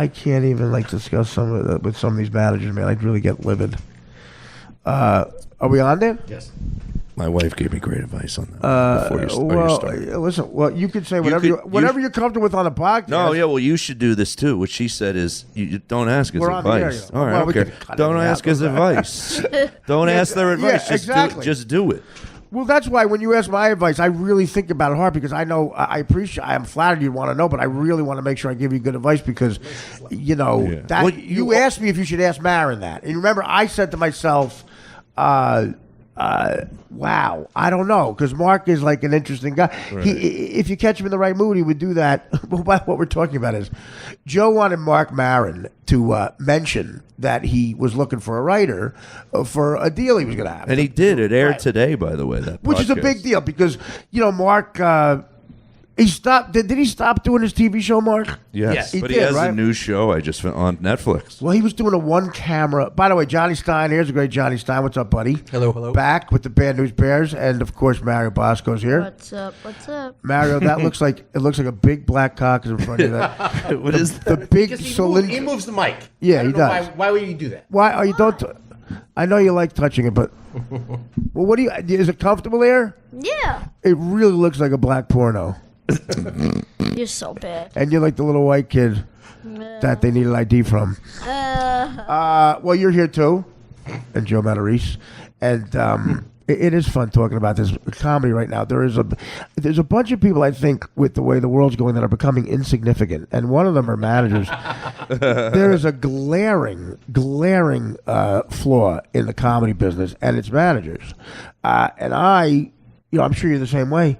I can't even like discuss with some of these managers, man. I'd really get livid. Are we on there? Yes. My wife gave me great advice on that before you started. Listen, well, you could say whatever you're comfortable with on the podcast. No, yeah, well, you should do this too. What she said is, you don't ask his advice. All right, well, okay. Don't ask his advice. Don't ask their advice. Yeah, exactly. Just do it. Well, that's why when you ask my advice, I really think about it hard because I know I'm flattered you want to know, but I really want to make sure I give you good advice because, you asked me if you should ask Marin that. And remember, I said to myself, wow, I don't know, because Mark is like an interesting guy. Right. If you catch him in the right mood, he would do that. What we're talking about is Joe wanted Mark Maron to mention that he was looking for a writer for a deal he was going to have. And he did. It aired today, by the way. That which podcast. Is a big deal because, Mark... he stopped. Did he stop doing his TV show, Mark? Yes. But he has a new show I just found on Netflix. Well, he was doing a one camera. By the way, Johnny Stein. Here's a great Johnny Stein. What's up, buddy? Hello. Back with the Bad News Bears, and of course Mario Bosco's here. What's up? Mario, that looks like a big black cock is in front of you. That what is the big he moves the mic. Yeah, he does. Why would you do that? Why are you don't? I know you like touching it, but well, what do you? Is it comfortable there? Yeah. It really looks like a black porno. You're so bad. And you're like the little white kid that they need an ID from. Well, you're here too, and Joe Matarese, and it is fun talking about this comedy right now. There's a bunch of people I think with the way the world's going that are becoming insignificant, and one of them are managers. There is a glaring flaw in the comedy business, and it's managers. And I'm sure you're the same way.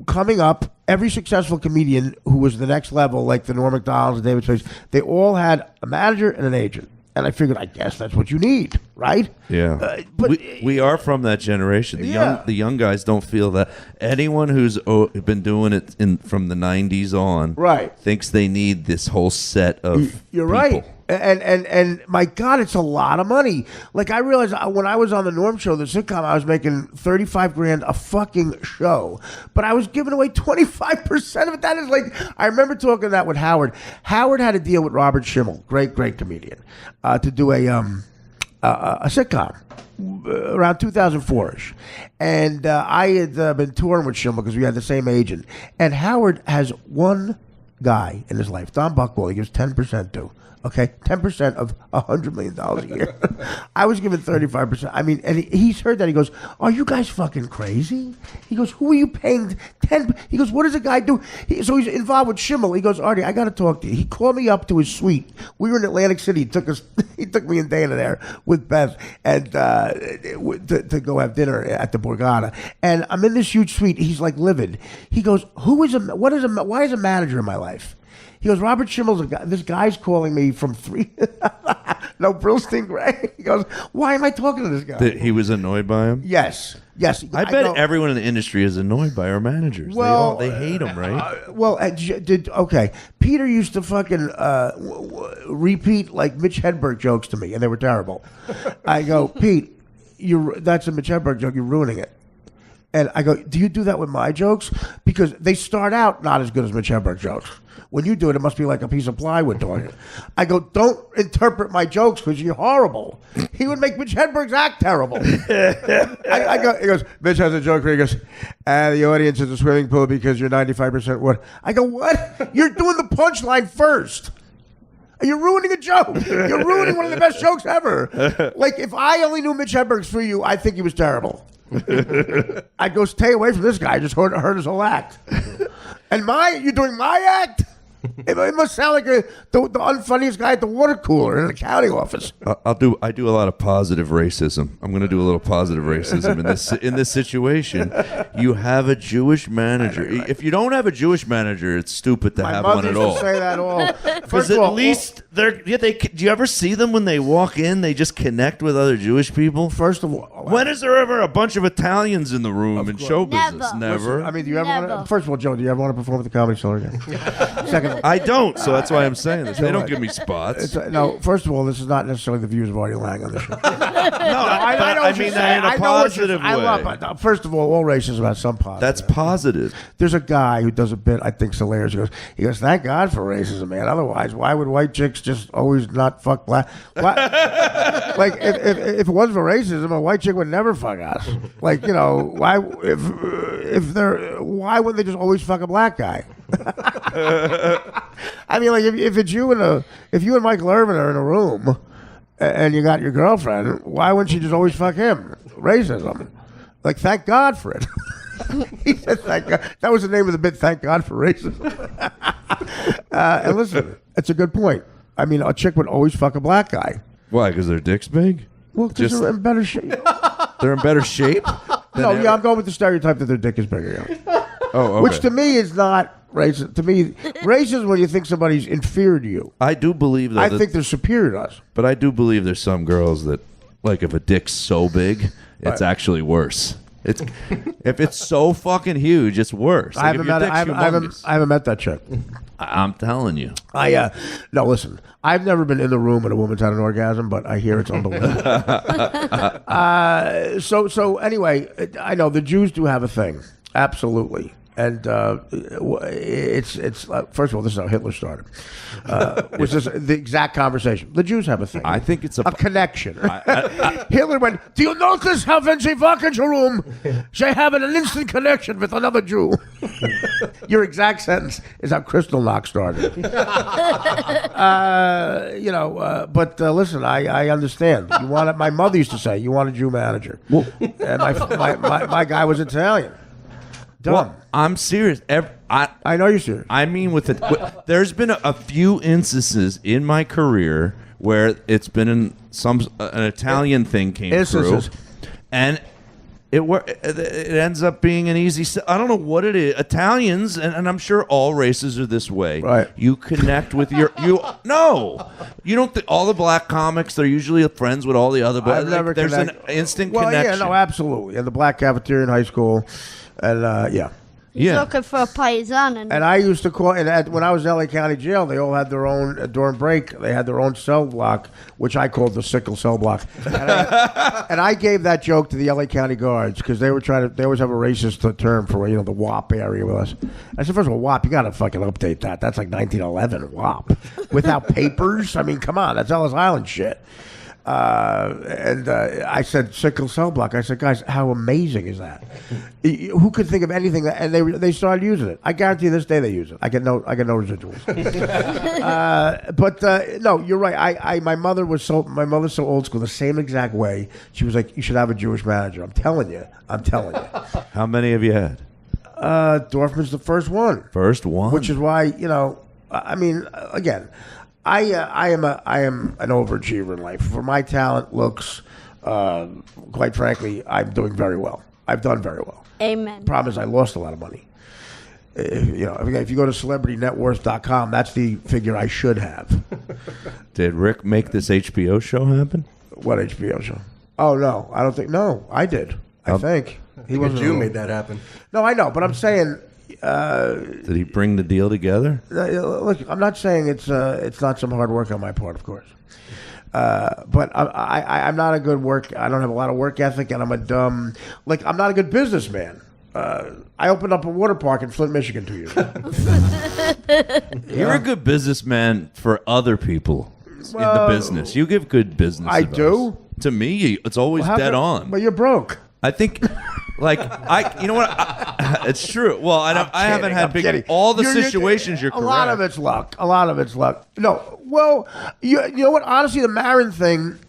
Coming up, every successful comedian who was the next level, like the Norm Macdonalds and David Spade, they all had a manager and an agent. And I figured, I guess that's what you need, right? Yeah. But we are from that generation. The young guys don't feel that. Anyone who's been doing it from the 90s on thinks they need this whole set of You're people. right. And my God, it's a lot of money. Like I realized when I was on the Norm Show, the sitcom, I was making $35,000 a fucking show, but I was giving away 25% of it. That is like, I remember talking that with Howard. Howard had a deal with Robert Schimmel, great comedian, to do a sitcom around 2004ish, and I had been touring with Schimmel because we had the same agent. And Howard has one guy in his life, Don Buchwald. He gives 10% to. Okay, 10% of $100 million a year. I was given 35%. I mean, and he's heard that. He goes, "Are you guys fucking crazy?" He goes, "Who are you paying 10?" He goes, "What does a guy do?" So he's involved with Schimmel. He goes, "Artie, I got to talk to you." He called me up to his suite. We were in Atlantic City. He took me and Dana there with Beth and to go have dinner at the Borgata. And I'm in this huge suite. He's like livid. He goes, why is a manager in my life? He goes, Robert Schimmel's a guy. This guy's calling me from no, Brillstein Gray. He goes, why am I talking to this guy? He was annoyed by him? Yes. I bet everyone in the industry is annoyed by our managers. Well, they hate them, right? Okay. Peter used to fucking repeat like Mitch Hedberg jokes to me, and they were terrible. I go, Pete, that's a Mitch Hedberg joke. You're ruining it. And I go, do you do that with my jokes? Because they start out not as good as Mitch Hedberg jokes. When you do it, it must be like a piece of plywood talking. I go, don't interpret my jokes because you're horrible. He would make Mitch Hedberg's act terrible. He goes, Mitch has a joke where he goes, the audience is a swimming pool because you're 95% water. I go, what? You're doing the punchline first. You're ruining a joke. You're ruining one of the best jokes ever. Like, if I only knew Mitch Hedberg's for you, I think he was terrible. I go, stay away from this guy. I just hurt his whole act. And you're doing my act? It must sound like the unfunniest guy at the water cooler in the county office. I do a lot of positive racism. I'm going to do a little positive racism in this situation. You have a Jewish manager. If you don't have a Jewish manager, it's stupid to have one at all. My mother used to say that all. Because at least do you ever see them when they walk in? They just connect with other Jewish people. First of all, When is there ever a bunch of Italians in the room in show business? Never. Never. I mean, do you ever want Never. to? First of all, Joe, do you ever want to perform at the Comedy Cellar again? Second of all, I don't, so that's why I'm saying this. They don't give me spots. no. First of all, this is not necessarily the views of Artie Lang on the show. No, I mean that in a positive way. I love it. First of all racism has some positive. That's positive. There's a guy who does a bit I think's hilarious. He goes, thank God for racism, man. Otherwise, why would white chicks just always not fuck black? Why, like, if it wasn't for racism, a white chick would never fuck us. Like, you know, why wouldn't they just always fuck a black guy? I mean, like, if it's you if you and Michael Irvin are in a room and you got your girlfriend, why wouldn't she just always fuck him? Racism. Like, thank God for it. He said, thank God. That was the name of the bit, thank God for racism. And listen, it's a good point. I mean, a chick would always fuck a black guy. Why? Because their dick's big? Well, because they're in better shape. They're in better shape? No, yeah, I'm going with the stereotype that their dick is bigger. Yeah. Oh, okay. Which to me is not racist. To me, racist is when you think somebody's inferior to you. I do believe that. I think they're superior to us. But I do believe there's some girls that, like, if a dick's so big, it's actually worse. It's if it's so fucking huge, it's worse. Like, I haven't met that chick. I'm telling you. No, listen. I've never been in the room when a woman's had an orgasm, but I hear it's unbelievable. So anyway, I know the Jews do have a thing, absolutely. And it's first of all, this is how Hitler started, which is the exact conversation. The Jews have a thing. I think it's a connection. Hitler went, do you notice how when they walk into a room, they have an instant connection with another Jew? Your exact sentence is how Kristallnacht started. But listen, I understand. You want it, my mother used to say, you want a Jew manager. Well, and my guy was Italian. Done. Well, I'm serious. I know you're serious. I mean, there's been a few instances in my career where it's been an Italian thing came through, and it ends up being an easy. I don't know what it is. Italians, and I'm sure all races are this way. Right. You connect with you don't. All the black comics, they're usually friends with all the other. But there's an instant connection. Yeah, no, absolutely. In the black cafeteria in high school. And He's looking for a paisan. And I used to call, and when I was in LA County Jail, they all had their own, during break, they had their own cell block, which I called the sickle cell block. And I gave that joke to the LA County guards because they always have a racist term for, the WAP area with us. I said, first of all, WAP, you got to fucking update that. That's like 1911, WAP. Without papers? I mean, come on, that's Ellis Island shit. And I said sickle cell block. I said, guys, how amazing is that? Who could think of anything that? And they started using it. I guarantee you this day they use it. I get no residuals. But no, you're right. My mother's so old school. The same exact way. She was like, you should have a Jewish manager. I'm telling you. How many have you had? Dorfman's the first one. First one. Which is why I mean, again. I am an overachiever in life. For my talent, looks, quite frankly, I'm doing very well. I've done very well. Amen. Problem is, I lost a lot of money. If you go to celebritynetworth.com, that's the figure I should have. Did Rick make this HBO show happen? What HBO show? Oh no, I don't think. No, I did. I think he wasn't. You made that happen. No, I know, but I'm saying. Did he bring the deal together? Look, I'm not saying it's not some hard work on my part, of course. But I'm not a good work. I don't have a lot of work ethic, and I'm I'm not a good businessman. I opened up a water park in Flint, Michigan 2 years ago. You're a good businessman for other people in the business. You give good business advice. Do? To me, it's always dead on. But you're broke. I think, you know what? It's true. Well, I haven't had all the situations you're correct. A lot of it's luck. No, well, you know what? Honestly, the Marin thing,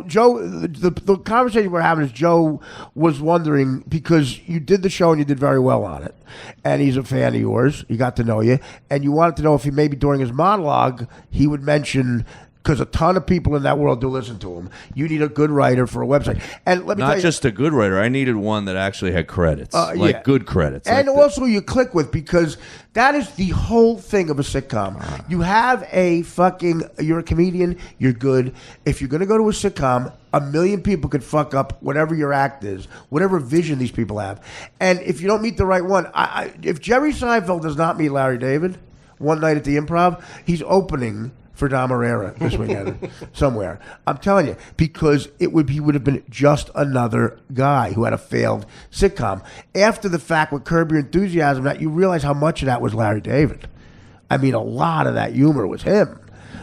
Joe, the conversation we're having is Joe was wondering because you did the show and you did very well on it, and he's a fan of yours. He got to know you, and you wanted to know if he maybe during his monologue he would mention because a ton of people in that world do listen to him. You need a good writer for a website. And let me tell Not you, just a good writer. I needed one that actually had credits, like good credits. And like also you click with, because that is the whole thing of a sitcom. You have you're a comedian, you're good. If you're going to go to a sitcom, a million people could fuck up whatever your act is, whatever vision these people have. And if you don't meet the right one, if Jerry Seinfeld does not meet Larry David one night at the Improv, he's opening for Dom Herrera this weekend somewhere. I'm telling you, because he would have been just another guy who had a failed sitcom. After the fact, with Curb Your Enthusiasm, that you realize how much of that was Larry David. I mean, a lot of that humor was him.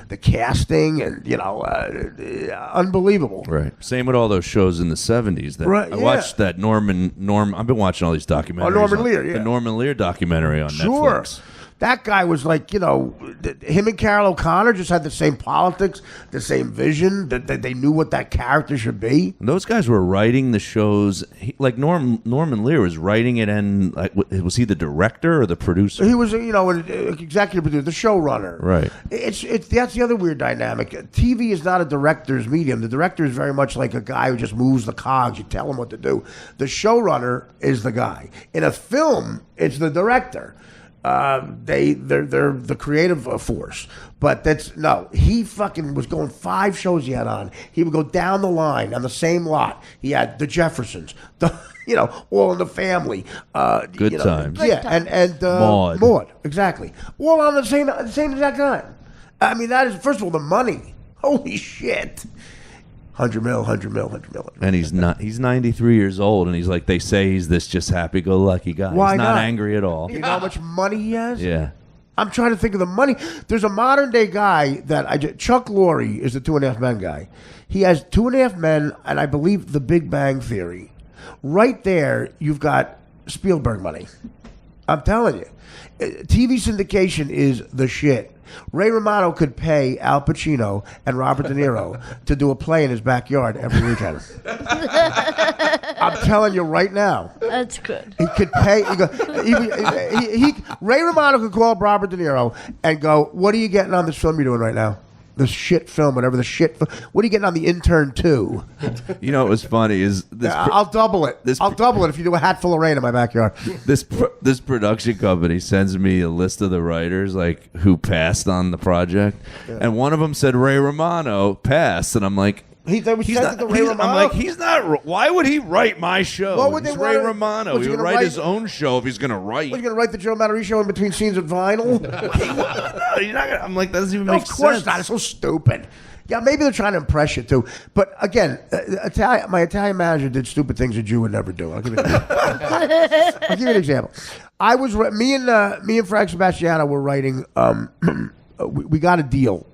The casting and, unbelievable. Right. Same with all those shows in the 70s. I watched that Norm. I've been watching all these documentaries. Norman Lear, yeah. The Norman Lear documentary on Netflix. That guy was like, him and Carol O'Connor just had the same politics, the same vision, that they knew what that character should be. And those guys were writing the shows. Norman Lear was writing it, and was he the director or the producer? He was, an executive producer, the showrunner. Right. That's the other weird dynamic. TV is not a director's medium. The director is very much like a guy who just moves the cogs. You tell him what to do. The showrunner is the guy. In a film, it's the director. They're the creative force, but he fucking was going 5 shows he had on. He would go down the line on the same lot. He had the Jeffersons, All in the Family, Good Times, and Maude, exactly, all on the same exact time. I mean, that is, first of all, the money. Holy shit. 100 mil. And he's 93 years old, and he's like, they say he's this just happy-go-lucky guy. Why he's not not? angry at all. You know how much money he has? Yeah. I'm trying to think of the money. There's a modern day guy Chuck Lorre is the 2.5 Men guy. He has 2.5 Men, and I believe The Big Bang Theory. Right there, you've got Spielberg money. I'm telling you. TV syndication is the shit. Ray Romano could pay Al Pacino and Robert De Niro to do a play in his backyard every weekend. I'm telling you right now. That's good. He could pay. Ray Romano could call Robert De Niro and go, "What are you getting on this film you're doing right now? This shit film, whatever the shit. What are you getting on The Intern 2?" You know what was funny is this. I'll double it. I'll double it if you do a hat full of rain in my backyard. This production company sends me a list of the writers who passed on the project, and one of them said Ray Romano passed, and I'm like. He's not. I'm like, he's not. Why would he write my show? What would he's they Ray want? Romano. He would write his own show if he's going to write. Was he going to write the Joe Matarese show in between scenes of vinyl? No, you're not gonna, I'm like, that doesn't even make sense. Of course not. It's so stupid. Yeah, maybe they're trying to impress you too. But again, my Italian manager did stupid things a Jew would never do. I'll give you an example. Me and Frank Sebastiano were writing. We got a deal.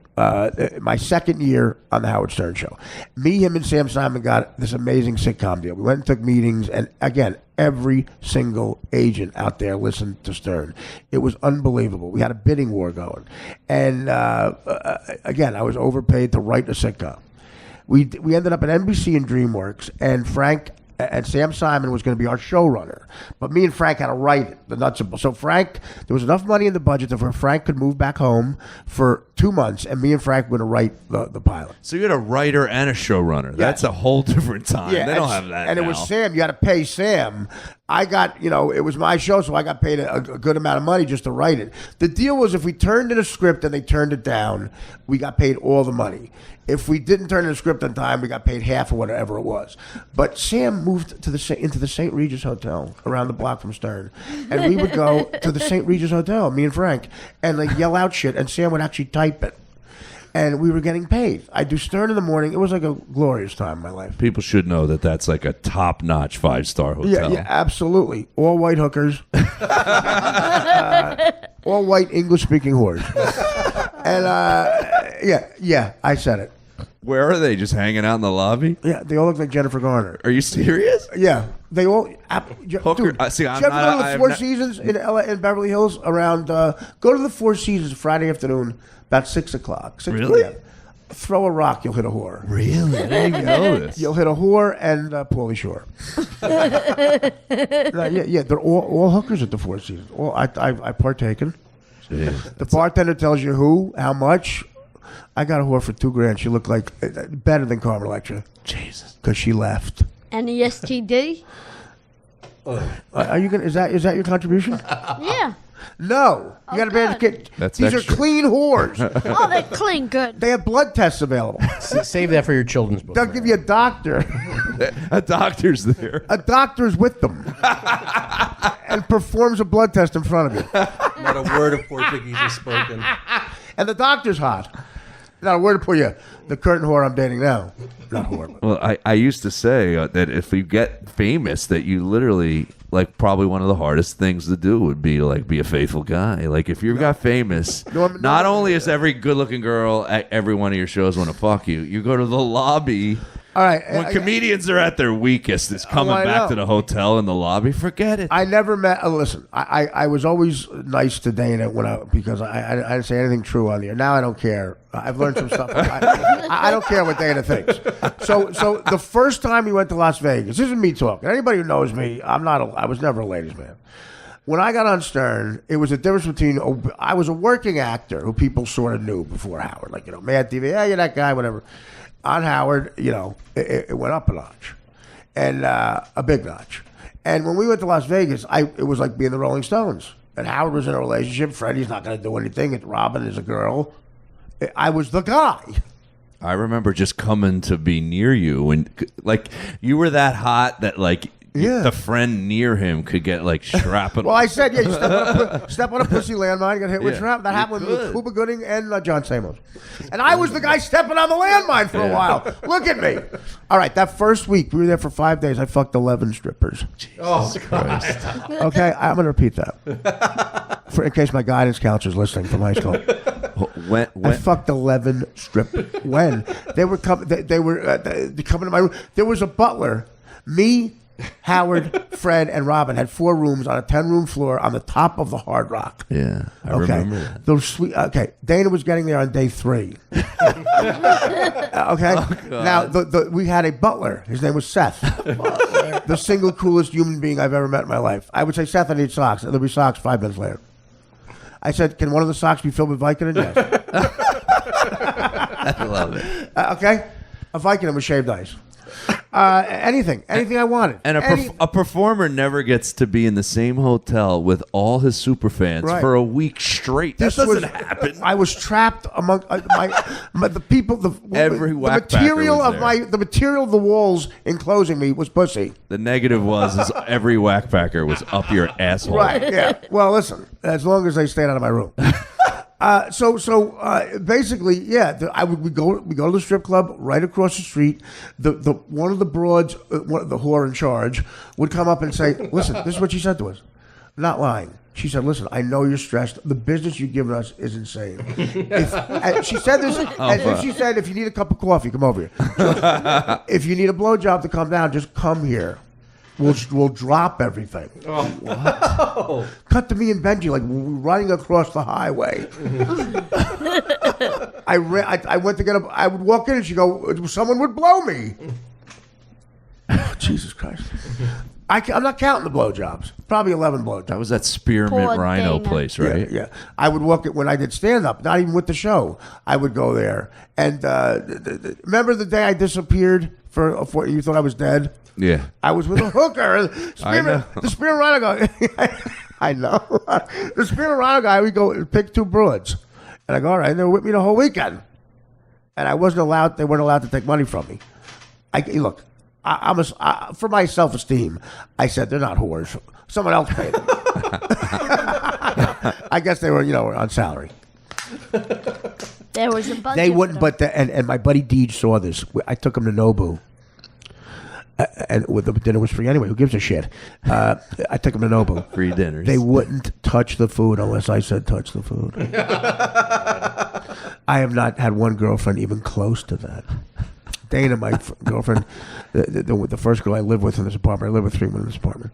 My second year on the Howard Stern Show. Me, him, and Sam Simon got this amazing sitcom deal. We went and took meetings, and again, every single agent out there listened to Stern. It was unbelievable. We had a bidding war going. And again, I was overpaid to write a sitcom. We ended up at NBC and DreamWorks, and Frank and Sam Simon was going to be our showrunner. But me and Frank had to write it, the nuts and bolts. So Frank, there was enough money in the budget where Frank could move back home for 2 months, and me and Frank were going to write the pilot. So you had a writer and a showrunner. Yes. That's a whole different time. Yeah, they don't have that And now. it was Sam. You had to pay Sam. I got, it was my show, so I got paid a good amount of money just to write it. The deal was if we turned in a script and they turned it down, we got paid all the money. If we didn't turn in a script on time, we got paid half or whatever it was. But Sam moved into the St. Regis Hotel around the block from Stern. And we would go to the St. Regis Hotel, me and Frank, and yell out shit, and Sam would actually type it. And we were getting paid. I'd do Stern in the morning. It was like a glorious time in my life. People should know that that's like a top-notch 5-star hotel. Yeah, absolutely. All white hookers. All white English-speaking whores. And, yeah, I said it. Where are they? Just hanging out in the lobby? Yeah, they all look like Jennifer Garner. Are you serious? Yeah, they all. Hooker. Dude, See, I'm not. Go to the Four Seasons in Beverly Hills around. Go to the Four Seasons Friday afternoon about 6 o'clock. 6 Really? p.m. Throw a rock, you'll hit a whore. Really? I didn't even know this. You'll hit a whore and Pauly Shore. Yeah, they're all hookers at the Four Seasons. I've partaken. Jeez. The bartender tells you who, how much, I got a whore for $2,000. She looked like better than Carmen Electra. Jesus. Because she left. Any STD? Are you gonna? Is that your contribution? Yeah. No, you got a bad kid. These extra. are clean whores. Oh, they're clean, good. They have blood tests available. Save that for your children's book. They'll give you a doctor. A doctor's there. A doctor's with them and performs a blood test in front of you. Not a word of Portuguese is spoken. And the doctor's hot. Not a word for you. The curtain whore I'm dating now. Not whore. Well, I used to say that if you get famous, that you literally, like, probably one of the hardest things to do would be, like, be a faithful guy. Like, if you got famous, not only is every good-looking girl at every one of your shows want to fuck you, you go to the lobby. All right. When comedians are at their weakest, it's coming back to the hotel in the lobby. Forget it. I never met. Listen, I was always nice to Dana because I didn't say anything true on the air. Now I don't care. I've learned some stuff. I don't care what Dana thinks. So the first time we went to Las Vegas, this is me talking. Anybody who knows me, I was never a ladies' man. When I got on Stern, it was a difference between I was a working actor who people sort of knew before Howard, like Mad TV. Yeah, you're that guy, whatever. On Howard, it went up a notch, and a big notch. And when we went to Las Vegas, it was like being the Rolling Stones. And Howard was in a relationship. Freddie's not going to do anything. And Robin is a girl. I was the guy. I remember just coming to be near you, and like you were that hot that like the friend near him could get like shrapnel. Well, I said, you step on a pussy landmine, get hit with shrapnel. That happened with Cuba Gooding and John Stamos. And I was the guy stepping on the landmine for a while. Look at me. All right, that first week, we were there for 5 days. I fucked 11 strippers. Oh, Christ. Okay, I'm going to repeat that. In case my guidance counselor's listening from high school. When I fucked 11 strippers. When? They were coming to my room. There was a butler. Me, Howard, Fred, and Robin had 4 rooms on a 10-room floor on the top of the Hard Rock. Yeah, I remember that. Those sweet. Okay, Dana was getting there on day 3. Okay, now we had a butler. His name was Seth, the single coolest human being I've ever met in my life. I would say, Seth, I need socks. And there'll be socks 5 minutes later. I said, can one of the socks be filled with Vicodin? Yes. I love it. Okay, a Vicodin with shaved ice. Anything I wanted. And a performer nenever gets to be in the same hotel with all his superfans for a week straight. This doesn't happen. I was trapped among the people. The material of the walls enclosing me was pussy. The negative was every whackpacker was up your asshole. Right. Yeah. Well, listen. As long as they stayed out of my room. Basically, yeah. We go to the strip club right across the street. The one of the broads, the whore in charge, would come up and say, "Listen, this is what she said to us. Not lying. She said, listen, I know you're stressed. The business you've given us is insane." And she said this as if she said, if you need a cup of coffee, come over here. If you need a blowjob to come down, just come here. We'll drop everything. Oh, what? Cut to me and Benji like running across the highway. I went to get I would walk in and she'd go, someone would blow me. Oh, Jesus Christ. I'm not counting the blowjobs. Probably 11 blowjobs. That was that Spearmint Rhino place, right? Yeah. I would walk it when I did stand-up, not even with the show. I would go there. And remember the day I disappeared for you thought I was dead? Yeah. I was with a hooker. The Spearmint Rhino guy. I know. The Spearmint Rhino guy, we go pick 2 broads. And I go, all right. And they were with me the whole weekend. And I wasn't allowed, they weren't allowed to take money from me. Look. For my self-esteem, I said they're not whores. Someone else paid them. I guess they were, on salary. There was a budget. They wouldn't, and my buddy Deej saw this. I took him to Nobu, and the dinner was free anyway. Who gives a shit? I took him to Nobu. Free dinners. They wouldn't touch the food unless I said touch the food. I have not had one girlfriend even close to that. Dana, my girlfriend, the first girl I lived with in this apartment. I lived with 3 women in this apartment.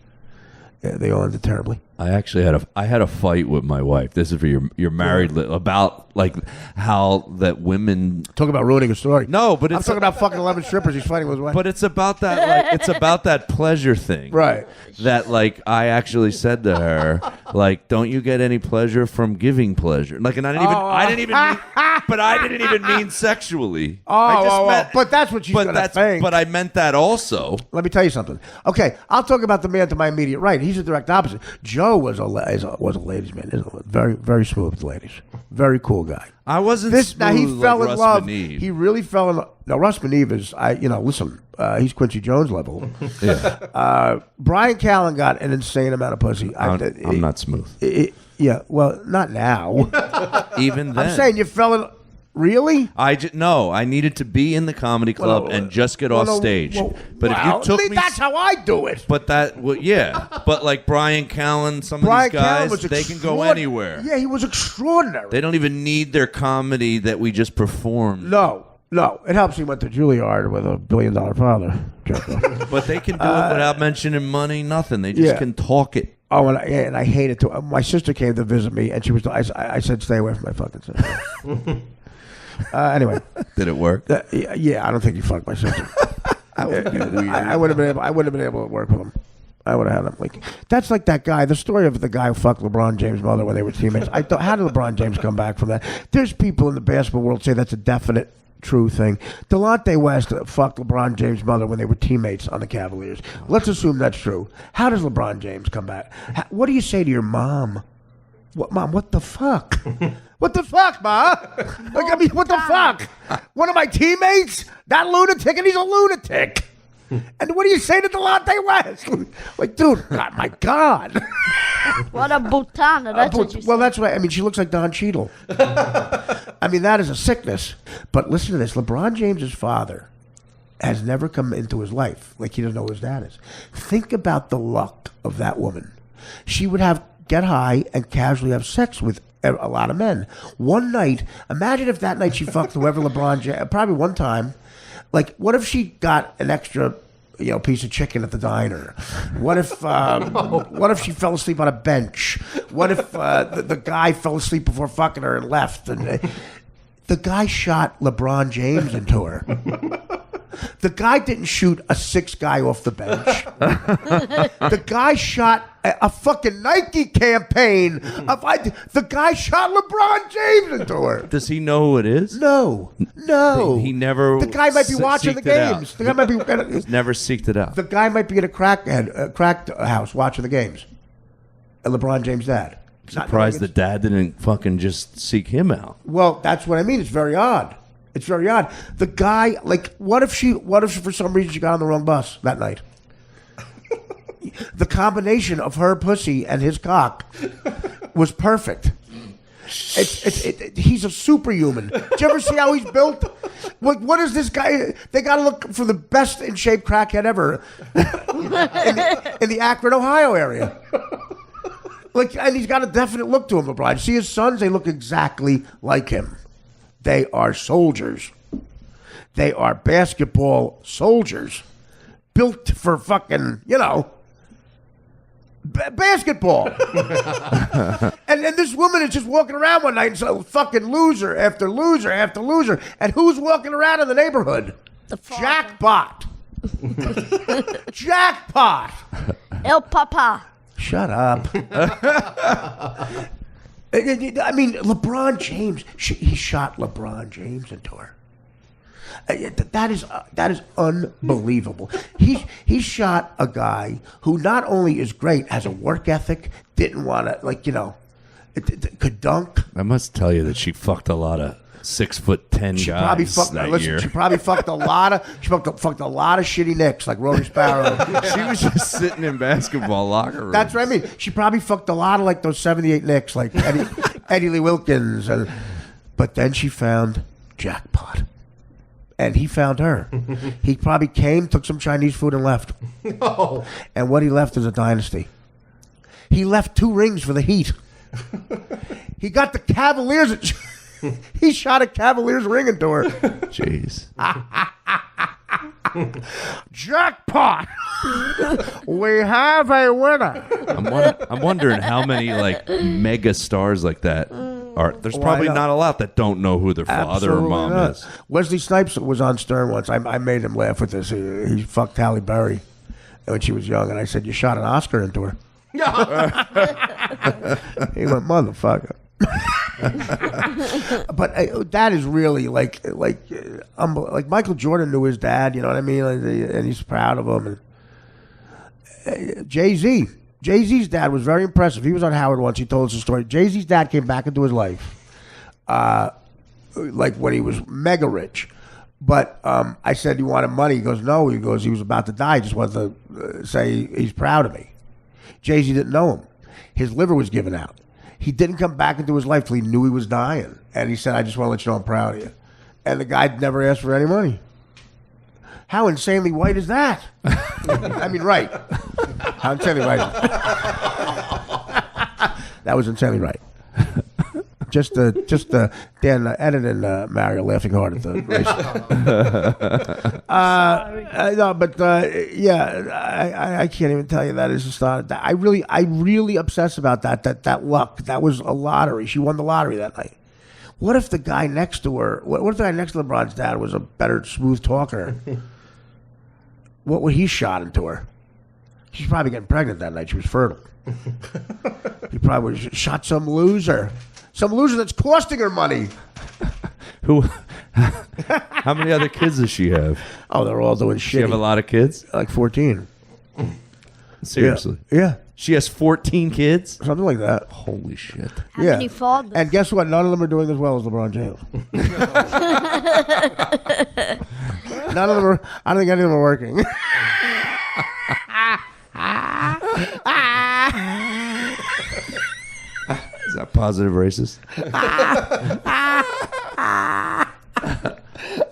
Yeah, they all ended terribly. I actually had a fight with my wife. This is for your married about like how that women Talk about ruining a story. No, but I'm it's talking about fucking 11 strippers. He's fighting with his wife. But it's about that it's about that pleasure thing. Right. That like I actually said to her, like, don't you get any pleasure from giving pleasure? Like, and I didn't even mean sexually. I just meant, but that's what she's gonna think. But I meant that also. Let me tell you something. Okay, I'll talk about the man to my immediate right. He's a direct opposite. Joe was a ladies' man. He's a very, very smooth with the ladies. Very cool guy. I wasn't Now he smooth fell like in Russ love. Maneve. He really fell in love. Now Russ Maneve is, listen, he's Quincy Jones level. Yeah. Brian Callen got an insane amount of pussy. I'm not smooth. Yeah, well, not now. Even then. I'm saying you fell in. Really? No, I needed to be in the comedy club and just get off stage. But if you took me, that's how I do it. But but like Brian Callen, some of these guys, they can go anywhere. Yeah, he was extraordinary. They don't even need their comedy that we just performed. No, it helps. He went to Juilliard with $1 billion father. But they can do it without mentioning money, nothing. They just can talk it. Oh, and I hate it too. My sister came to visit me, and she was. I said, "Stay away from my fucking sister." Anyway, did it work? Yeah, I don't think you fucked my sister. I would have been able. I wouldn't have been able to work with him. I would have had him like. That's like that guy. The story of the guy who fucked LeBron James' mother when they were teammates. How did LeBron James come back from that? There's people in the basketball world say that's a definite true thing. Delonte West fucked LeBron James' mother when they were teammates on the Cavaliers. Let's assume that's true. How does LeBron James come back? What do you say to your mom? What, Mom? What the fuck? What the fuck, Ma? Like, I mean, what the fuck? One of my teammates? That lunatic, and he's a lunatic. And what do you say to Delonte West? Like, dude, God, my God. What a butana. That's what you Well, said. that's right. I mean, she looks like Don Cheadle. I mean, that is a sickness. But listen to this. LeBron James's father has never come into his life. Like, he doesn't know who his dad is. Think about the luck of that woman. She would get high and casually have sex with a lot of men. One night, imagine if that night she fucked whoever LeBron James, probably one time. Like, what if she got an extra, piece of chicken at the diner? What if she fell asleep on a bench? What if the guy fell asleep before fucking her and left? And the guy shot LeBron James into her. The guy didn't shoot a 6 guy off the bench. The guy shot a fucking Nike campaign. The guy shot LeBron James into her. Does he know who it is? No. He never. The guy might be watching the games. The guy might be. Never seeked it out. The guy might be in a crack house watching the games. And LeBron James' dad. Surprised the dad didn't fucking just seek him out. Well, that's what I mean. It's very odd. It's very odd. The guy, like, what if for some reason she got on the wrong bus that night? The combination of her pussy and his cock was perfect. He's a superhuman. Did you ever see how he's built? What is this guy? They got to look for the best in shape crackhead ever in the Akron, Ohio area. Like, and he's got a definite look to him, LeBron. See his sons? They look exactly like him. They are soldiers. They are basketball soldiers. Built for fucking, basketball. and this woman is just walking around one night and so fucking loser after loser after loser. And who's walking around in the neighborhood? The father. Jackpot. Jackpot. El Papa. Shut up. I mean, LeBron James, he shot LeBron James into her. That is unbelievable. He shot a guy who not only is great, has a work ethic, didn't want to, could dunk. I must tell you that she fucked a lot of 6'10" guys that year. She probably fucked a lot of shitty Knicks like Rody Sparrow. She was just sitting in basketball locker rooms. That's what I mean. She probably fucked a lot of like those 78 Knicks, like Eddie Lee Wilkins. But then she found Jackpot. And he found her. He probably came, took some Chinese food, and left. No. And what he left is a dynasty. He left 2 rings for the Heat. He got the Cavaliers. He shot a Cavaliers ring into her. Jeez. Jackpot! We have a winner. I'm wondering how many like mega stars like that are. There's probably not a lot that don't know who their father or mom is. Wesley Snipes was on Stern once. I made him laugh with this. He fucked Halle Berry when she was young, and I said, "You shot an Oscar into her." He went, "Motherfucker." But that is really like Michael Jordan knew his dad. You know what I mean? And he's proud of him. And Jay-Z's dad was very impressive. He was on Howard once. He told us a story. Jay-Z's dad came back into his life, like when he was mega rich. But I said, "You wanted money?" He goes, "No." He goes, "He was about to die. He just wanted to say he's proud of me." Jay-Z didn't know him. His liver was given out. He didn't come back into his life till he knew he was dying. And he said, "I just want to let you know I'm proud of you." And the guy never asked for any money. How insanely white is that? I mean, right. How insanely white is that? That was insanely right. Just Dan Ed and Mario laughing hard at the race. No, but I can't even tell you that is just not. I really obsess about that luck. That was a lottery. She won the lottery that night. What if the guy next to her? What if the guy next to LeBron's dad was a better smooth talker? What would he shot into her? She's probably getting pregnant that night. She was fertile. He probably shot some loser. Some loser that's costing her money. Who? How many other kids does she have? Oh, they're all doing shit. She have a lot of kids? Like 14. Seriously? Yeah. She has 14 kids? Something like that. Holy shit. How many fathers? And guess what? None of them are doing as well as LeBron James. None of them are. I don't think any of them are working. Is that positive racist?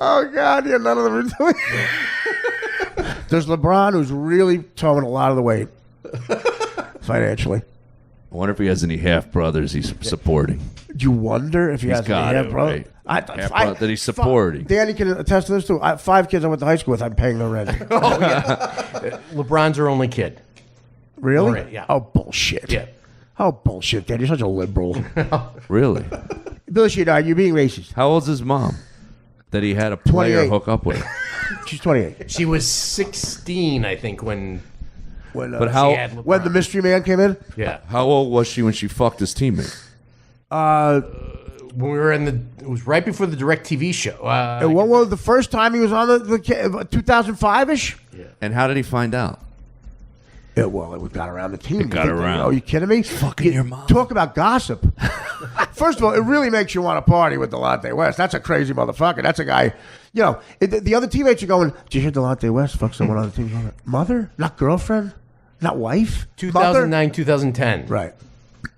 Oh, God. Yeah, none of them are doing There's LeBron, who's really towing a lot of the weight financially. I wonder if he has any half brothers he's supporting. Do you wonder if he has any half brothers? Right? That he's supporting. Danny can attest to this too. 5 kids I went to high school with, I'm paying their rent. LeBron's our only kid. Really? Right, yeah. Oh, bullshit. Yeah. Oh, bullshit, Dad. You're such a liberal. Really? Bullshit, you're being racist. How old's his mom that he had a player 28. hook up with? She's 28. She was 16, I think, when When, But how- she had LeBron. when the mystery man came in? Yeah. How old was she when she fucked his teammate? When we were it was right before the DirecTV show. And what was the first time he was on the 2005-ish? And how did he find out? Yeah, well, it got around the team. It got around. Are you kidding me? fucking your mom. Talk about gossip. First of all, it really makes you want to party with Delonte West. That's a crazy motherfucker. That's a guy. You know, the other teammates are going, "Did you hear Delonte West fuck someone on the team?" Mother? Not girlfriend? Not wife? 2009, Mother? 2010. Right.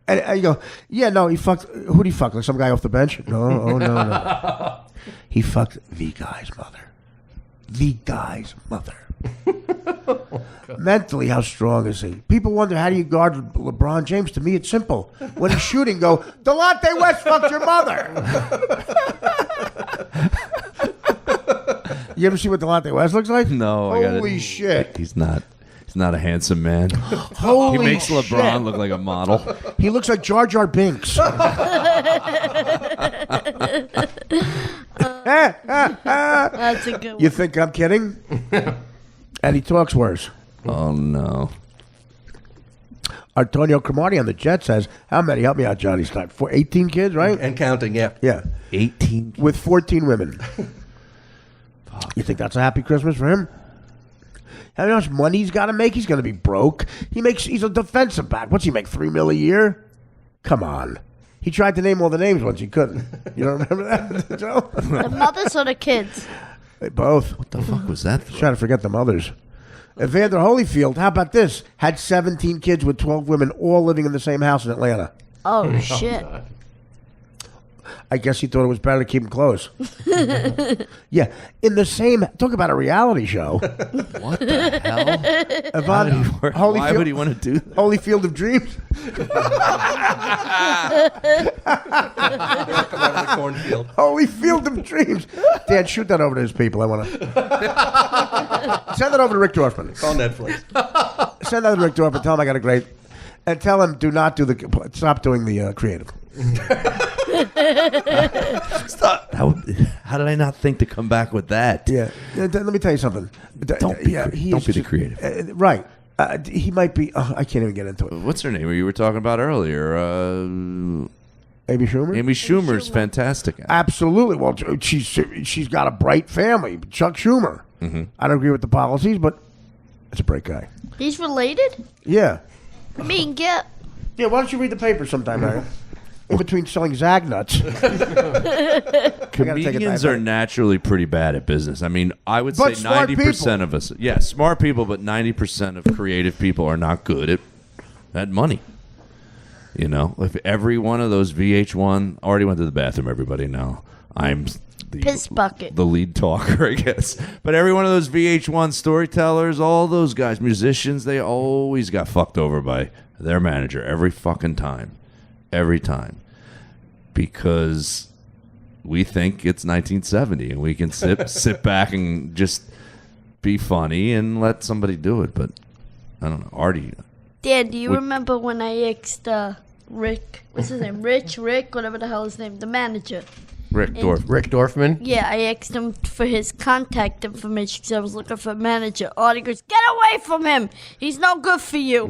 And you go, "Yeah, no, he fucked." Who'd he fuck? Like some guy off the bench? No, oh, no. He fucked the guy's mother. The guy's mother. Mentally, how strong is he? People wonder, how do you guard LeBron James? To me, it's simple. When he's shooting, go, "Delonte West fucked your mother." You ever see what Delonte West looks like? No. Holy shit. He's not a handsome man. Holy He makes shit. LeBron look like a model. He looks like Jar Jar Binks. That's a good one. You think I'm kidding? And he talks worse. Oh, no. Antonio Cromartie on the Jets says, how many? Help me out, Johnny Stein. 18 kids, right? And counting, yeah. Yeah. 18. With 14 women. You think that's a happy Christmas for him? How much money he's got to make? He's going to be broke. He's a defensive back. What's he make, $3 million a year? Come on. He tried to name all the names once. He couldn't. You don't remember that, Joe? The mothers or the kids? They both. What the fuck was that? Trying to forget the mothers. Evander Holyfield, how about this? Had 17 kids with 12 women, all living in the same house in Atlanta. Oh, shit. I guess he thought it was better to keep them close. Yeah, in the same. Talk about a reality show. What the hell? Why would he want to do that? Holyfield of Dreams. Come out of the cornfield. Holyfield of Dreams. Dan, shoot that over to his people. I want to. Send it over to Rick Dorfman. Call Netflix. Send that to Rick Dorfman. Tell him I got a great. And tell him stop doing the creative. Stop. How did I not think to come back with that? Yeah. Let me tell you something. Don't be the creative. Right. He might be. I can't even get into it. What's her name? You were talking about earlier. Amy Schumer. Amy Schumer's fantastic. Absolutely. Well, she's got a bright family. Chuck Schumer. Mm-hmm. I don't agree with the policies, but it's a bright guy. He's related? Yeah. I mean, get. Yeah. Why don't you read the paper sometime, Harry? In between selling Zag nuts. Comedians are naturally pretty bad at business. I mean, I would say 90% of us. Yeah, smart people, but 90% of creative people are not good at money. You know, if every one of those VH1 already went to the bathroom, everybody now. I'm Piss bucket. the lead talker, I guess. But every one of those VH1 storytellers, all those guys, musicians, they always got fucked over by their manager every fucking time. Every time. Because we think it's 1970 and we can sit back and just be funny and let somebody do it. But I don't know. Artie. Dan, do you remember when I asked Rick, what's his name? Rick, whatever the hell his name, the manager. Rick Dorfman? Yeah, I asked him for his contact information because I was looking for a manager. Artie goes, get away from him. He's no good for you.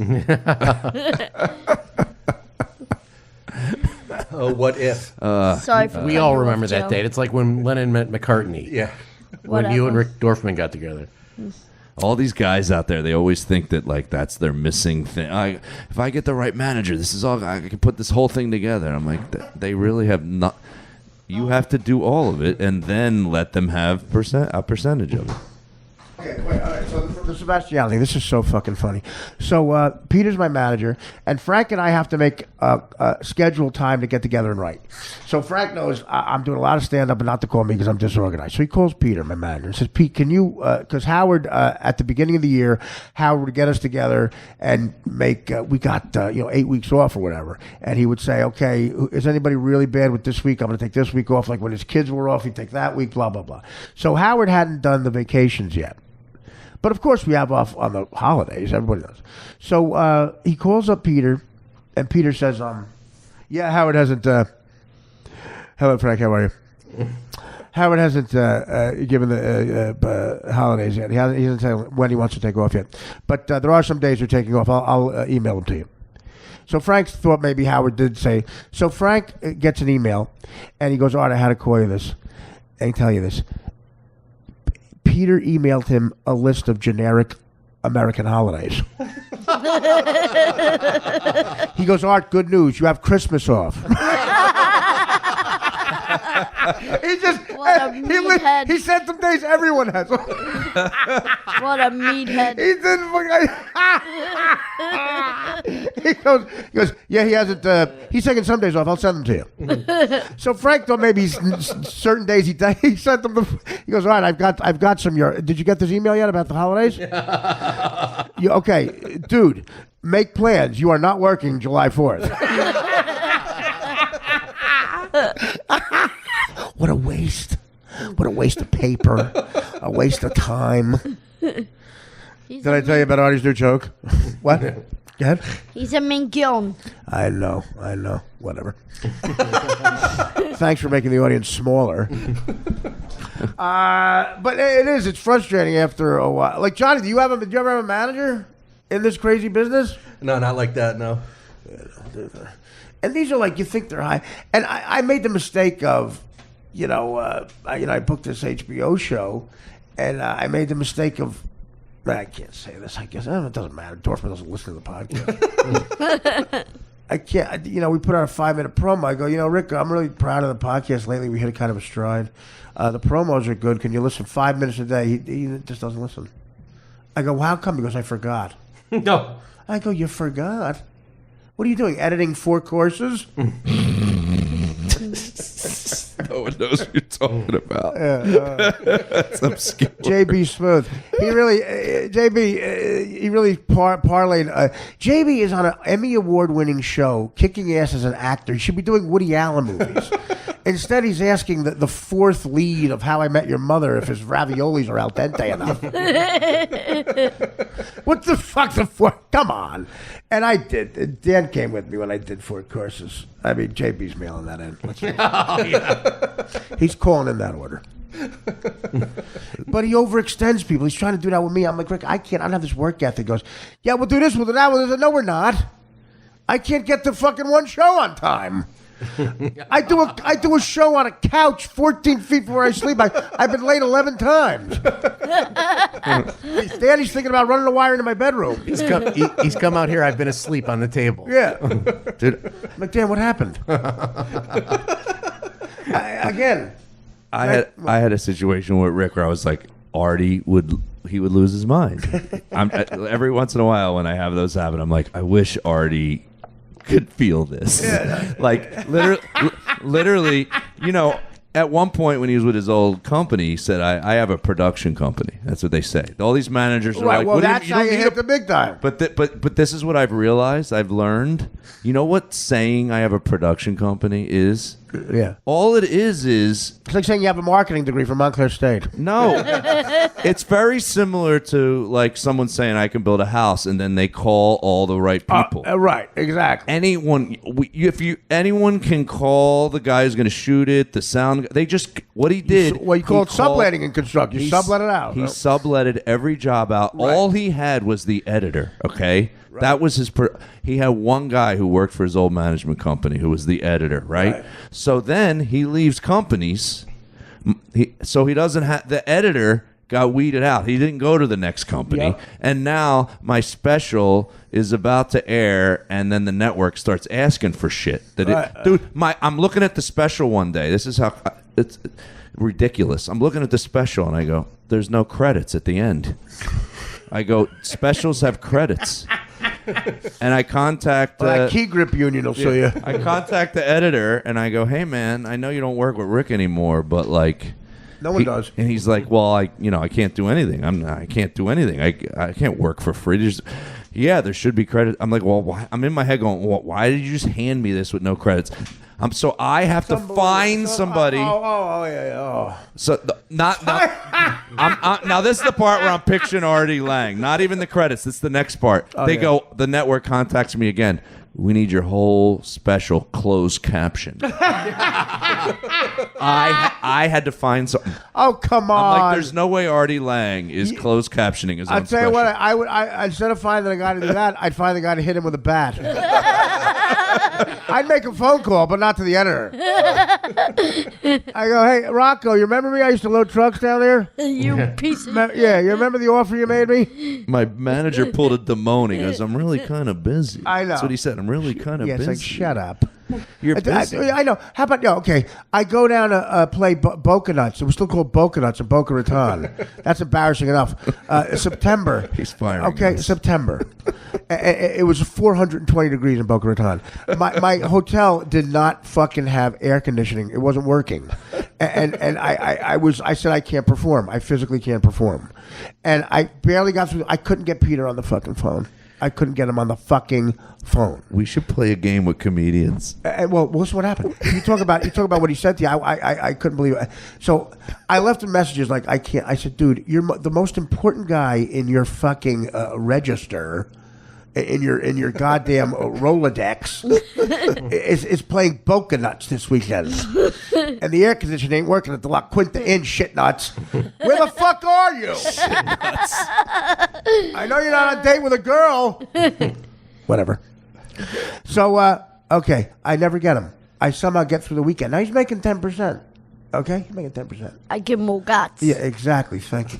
Oh, what if? Sorry for We cutting all you remember off, that Joe. date. It's like when Lennon met McCartney. Yeah. When you and Whatever. Rick Dorfman got together. All these guys out there, they always think that like that's their missing thing. If I get the right manager, this is all I can put this whole thing together. I'm like, they really have not. You have to do all of it, and then let them have a percentage of it. Okay, wait, all right. So the Sebastiani, this is so fucking funny. So Peter's my manager, and Frank and I have to make scheduled time to get together and write. So Frank knows I'm doing a lot of stand-up, and not to call me because I'm disorganized. So he calls Peter, my manager, and says, "Pete, can you?" Because Howard, at the beginning of the year, Howard would get us together and make. We got 8 weeks off or whatever, and he would say, "Okay, is anybody really bad with this week? I'm going to take this week off. Like when his kids were off, he'd take that week. Blah blah blah." So Howard hadn't done the vacations yet. But of course, we have off on the holidays. Everybody does. So he calls up Peter, and Peter says, "Yeah, Howard hasn't. Hello, Frank. How are you? Howard hasn't given the holidays yet. He hasn't said when he wants to take off yet. But there are some days we're taking off. I'll email them to you." So Frank thought maybe Howard did say. So Frank gets an email, and he goes, "All right, I had to call you this and tell you this." Peter emailed him a list of generic American holidays. He goes, "Art, good news. You have Christmas off." He just What a meathead. he said some days everyone has. What a meathead. He didn't. He goes, "Yeah, he hasn't. He's taking some days off. I'll send them to you." So Frank thought maybe certain days he sent them. He goes, "All right, I've got some. Did you get this email yet about the holidays?" Okay, dude, make plans. You are not working July 4th. What a waste! What a waste of paper. A waste of time. Did I tell you about Artie's new joke? What? Go ahead. He's a mignon. I know. Whatever. Thanks for making the audience smaller. But it's frustrating after a while. Like, Johnny, do you ever have a manager in this crazy business? No, not like that, no. And these are like, you think they're high. And I made the mistake of, I booked this HBO show, and I made the mistake of, I can't say this, I guess. It doesn't matter. Dorfman doesn't listen to the podcast. I can't, we put out a 5-minute promo. I go, Rick, I'm really proud of the podcast lately. We hit a kind of a stride. The promos are good. Can you listen 5 minutes a day? He just doesn't listen. I go, well, how come? He goes, I forgot. No. I go, you forgot? What are you doing? Editing 4 courses? No one knows what you're talking about. That's obscure. JB Smooth. He really, he really parlayed. JB is on an Emmy Award winning show, kicking ass as an actor. He should be doing Woody Allen movies. Instead, he's asking the fourth lead of How I Met Your Mother if his raviolis are al dente enough. What the fuck? The fourth? Come on. And I did. Dan came with me when I did 4 courses. I mean, JB's mailing that in. He's calling in that order. But he overextends people. He's trying to do that with me. I'm like, Rick, I can't. I don't have this work ethic. He goes, yeah, we'll do this, we'll do that. I said, no, we're not. I can't get to fucking one show on time. I do a show on a couch 14 feet from where I sleep. I've been late 11 times. Danny's thinking about running a wire into my bedroom. He's come out here. I've been asleep on the table. Yeah. Dude, I'm like, Dan, what happened? I had a situation with Rick where I was like, Artie would lose his mind. Every once in a while when I have those happen, I'm like, I wish Artie could feel this. Yeah. Like literally, you know, at one point when he was with his old company, he said, I have a production company. That's what they say. All these managers are like, well, what that's how you hit the big time. But this is what I've realized, I've learned. You know what saying I have a production company is? Yeah. All it is it's like saying you have a marketing degree from Montclair State. no. It's very similar to like someone saying I can build a house and then they call all the right people. Right, exactly. Anyone can call the guy who's going to shoot it, the sound. They just what he did. Well, you call it subletting in construction. You sublet it out. He right? subletted every job out. Right. All he had was the editor. Okay, right. That was his. He had one guy who worked for his old management company who was the editor. Right. So then he leaves companies. So he doesn't have the editor. Got weeded out. He didn't go to the next company. Yep. And now my special is about to air, and then the network starts asking for shit. I'm looking at the special one day. This is how it's ridiculous. I'm looking at the special, and I go, there's no credits at the end. I go, specials have credits. And I contact... that key grip union will show you. I contact the editor, and I go, hey, man, I know you don't work with Rick anymore, but like... No one does. And he's like, well, I can't do anything. I can't do anything. I can't work for free. There should be credit. I'm like, well, why? I'm in my head going, well, why did you just hand me this with no credits? So I have to find somebody. So now this is the part where I'm picturing Artie Lang. Not even the credits. This is the next part. Go. The network contacts me again. We need your whole special closed caption. I had to find something. Oh, come on. I'm like, there's no way Artie Lang is closed captioning his own I'll tell special. you what, I instead of finding a guy to do that, I'd find a guy to hit him with a bat. I'd make a phone call, but not to the editor. I go, hey, Rocco, you remember me? I used to load trucks down there. You piece of Yeah, you remember the offer you made me? My manager pulled a Damone. He goes, I'm really kind of busy. I know. That's what he said. I'm really kind of busy. It's like, shut up. You're busy. I know. How about, okay, I go down to play Boca Nuts. It was still called Boca Nuts in Boca Raton. That's embarrassing enough. September. He's firing Okay, us. September. It was 420 degrees in Boca Raton. My hotel did not fucking have air conditioning. It wasn't working. And I said I can't perform. I physically can't perform. And I barely got through. I couldn't get Peter on the fucking phone. I couldn't get him on the fucking phone. We should play a game with comedians. Well, listen what happened. You talk about what he said to you. I couldn't believe it. So I left him messages like, I can't. I said, dude, you're the most important guy in your fucking register. In your goddamn Rolodex is playing Boca Nuts this weekend, and the air conditioning ain't working at the La Quinta Inn. Shit nuts, where the fuck are you? Shit nuts. I know you're not on a date with a girl. Whatever. So okay, I never get him. I somehow get through the weekend. Now he's making 10%. Okay, he's making 10%. I give more guts. Yeah, exactly. Thank you.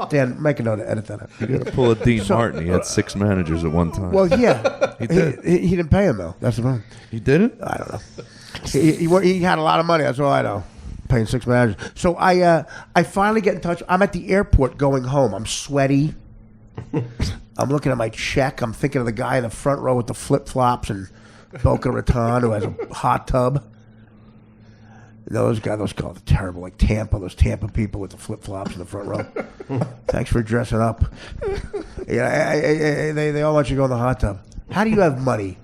Dan, make a note to edit that out. You got to pull a Dean Martin. He had 6 managers at one time. Well, yeah. He did. He didn't pay him, though. That's the problem. He didn't? I don't know. He had a lot of money. That's all I know. Paying 6 managers. So I finally get in touch. I'm at the airport going home. I'm sweaty. I'm looking at my check. I'm thinking of the guy in the front row with the flip-flops and Boca Raton who has a hot tub. Those called terrible, like those Tampa people with the flip-flops in the front row. Thanks for dressing up. Yeah, they all want you to go in the hot tub. How do you have money?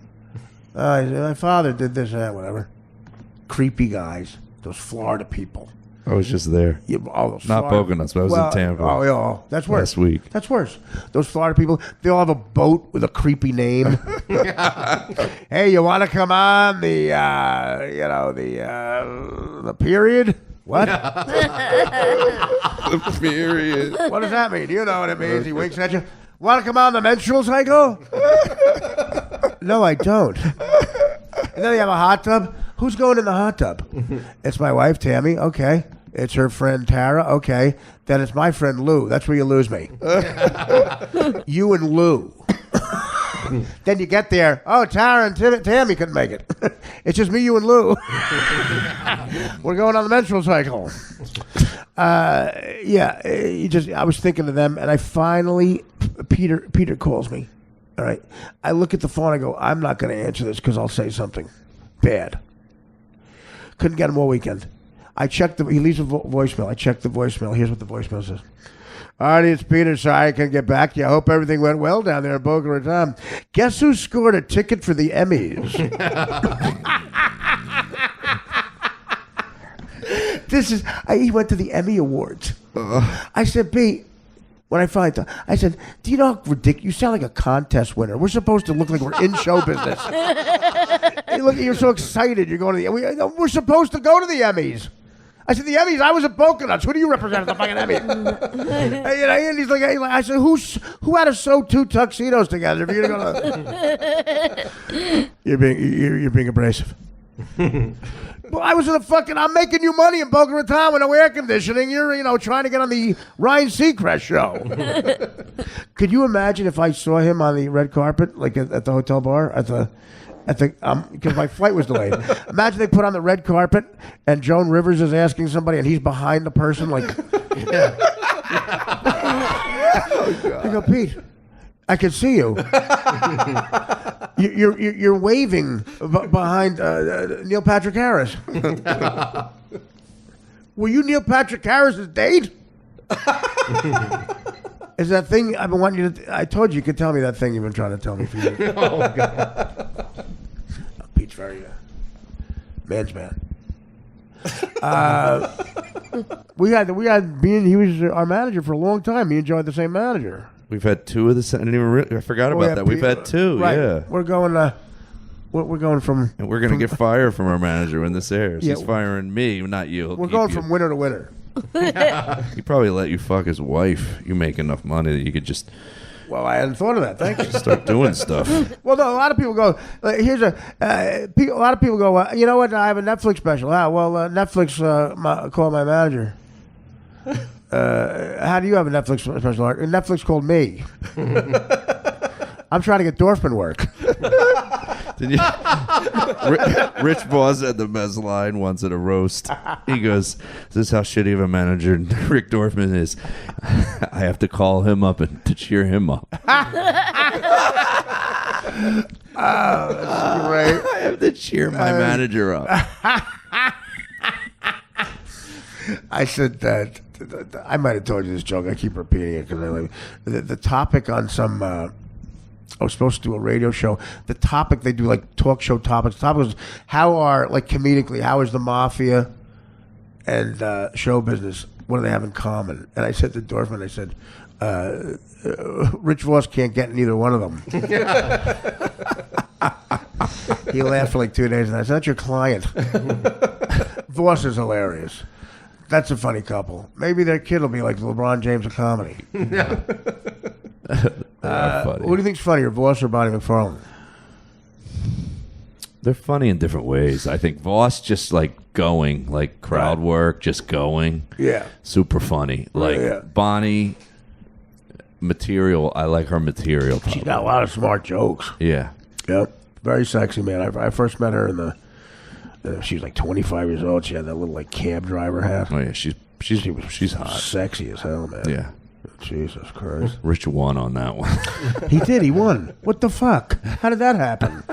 My father did this and that, whatever. creepy guys, those Florida people. I was just there. Yeah, all those Not Florida- Poconos, but I was in Tampa. Oh, yeah, that's worse. Last week. That's worse. Those Florida people, they all have a boat with a creepy name. Hey, you want to come on the period? What? The period. What does that mean? You know what it means. He winks at you. Want to come on the menstrual cycle? No, I don't. And then they have a hot tub. Who's going in the hot tub? It's my wife, Tammy. Okay. It's her friend, Tara. Okay. Then it's my friend, Lou. That's where you lose me. You and Lou. Then you get there. Oh, Tara and Tammy couldn't make it. It's just me, you, and Lou. We're going on the menstrual cycle. I was thinking of them, and I finally, Peter calls me. All right. I look at the phone. I go, I'm not going to answer this because I'll say something bad. Couldn't get him all weekend. I checked he leaves a voicemail. I checked the voicemail. Here's what the voicemail says. Artie, it's Peter. Sorry I couldn't get back to you. I hope everything went well down there in Boca Raton. Guess who scored a ticket for the Emmys? He went to the Emmy Awards. I said, Pete, when I finally thought, I said, do you know how ridiculous? You sound like a contest winner. We're supposed to look like we're in show business. Hey, look, you're so excited. You're going to the we're supposed to go to the Emmys. I said, the Emmys? I was at Poconos. Who do you represent at the fucking Emmys? And he's like, I said, who had to sew two tuxedos together if you're going to go to... You're being abrasive. Well, I was in I'm making you money in Boca Raton with no air conditioning. You're, trying to get on the Ryan Seacrest show. Could you imagine if I saw him on the red carpet, like at the hotel bar, because my flight was delayed. Imagine they put on the red carpet and Joan Rivers is asking somebody and he's behind the person, like. I go, Pete, I can see you. You're waving behind Neil Patrick Harris. Were you Neil Patrick Harris's date? Is that thing I've been wanting you to... I told you could tell me that thing you've been trying to tell me for years. Oh, God. Pete's very... man's man. He was our manager for a long time. He enjoyed the same manager. We've had two of the same. I forgot about that. We've had two. Right. Yeah. We're going from... And we're going to get fired from our manager when this airs. Yeah. He's firing me, not you. We're going from winner to winner. He probably let you fuck his wife. You make enough money that you could just Well, I hadn't thought of that. Thank you. start doing stuff. Well, no, a lot of people go, a lot of people go, you know what, I have a Netflix special. Netflix called my manager. How do you have a Netflix special? Netflix called me. I'm trying to get Dorfman work. Did you? Rich Voss at the Mez line once at a roast. He goes, "This is how shitty of a manager Rick Dorfman is. I have to call him up and to cheer him up." That's great. I have to cheer my manager up. I said that. I might have told you this joke. I keep repeating it because the topic on some. I was supposed to do a radio show. The topic, they do like talk show topics. The topic was comedically, how is the mafia and show business, what do they have in common? And I said to Dorfman, I said, Rich Voss can't get neither one of them. He laughed for like 2 days and I said, that's your client. Voss is hilarious. That's a funny couple. Maybe their kid will be like LeBron James of comedy. Funny. What do you think's funnier, Voss or Bonnie McFarlane? They're funny in different ways. I think Voss just like going, like crowd work, just going. Yeah. Super funny. Like Bonnie, material. I like her material. Probably. She's got a lot of smart jokes. Yeah. Yep. Very sexy, man. I first met her in the... she was like 25 years old. She had that little like cab driver hat. Oh yeah, she's hot. Sexy as hell, man. Yeah. Jesus Christ. Rich won on that one. He did. He won. What the fuck? How did that happen?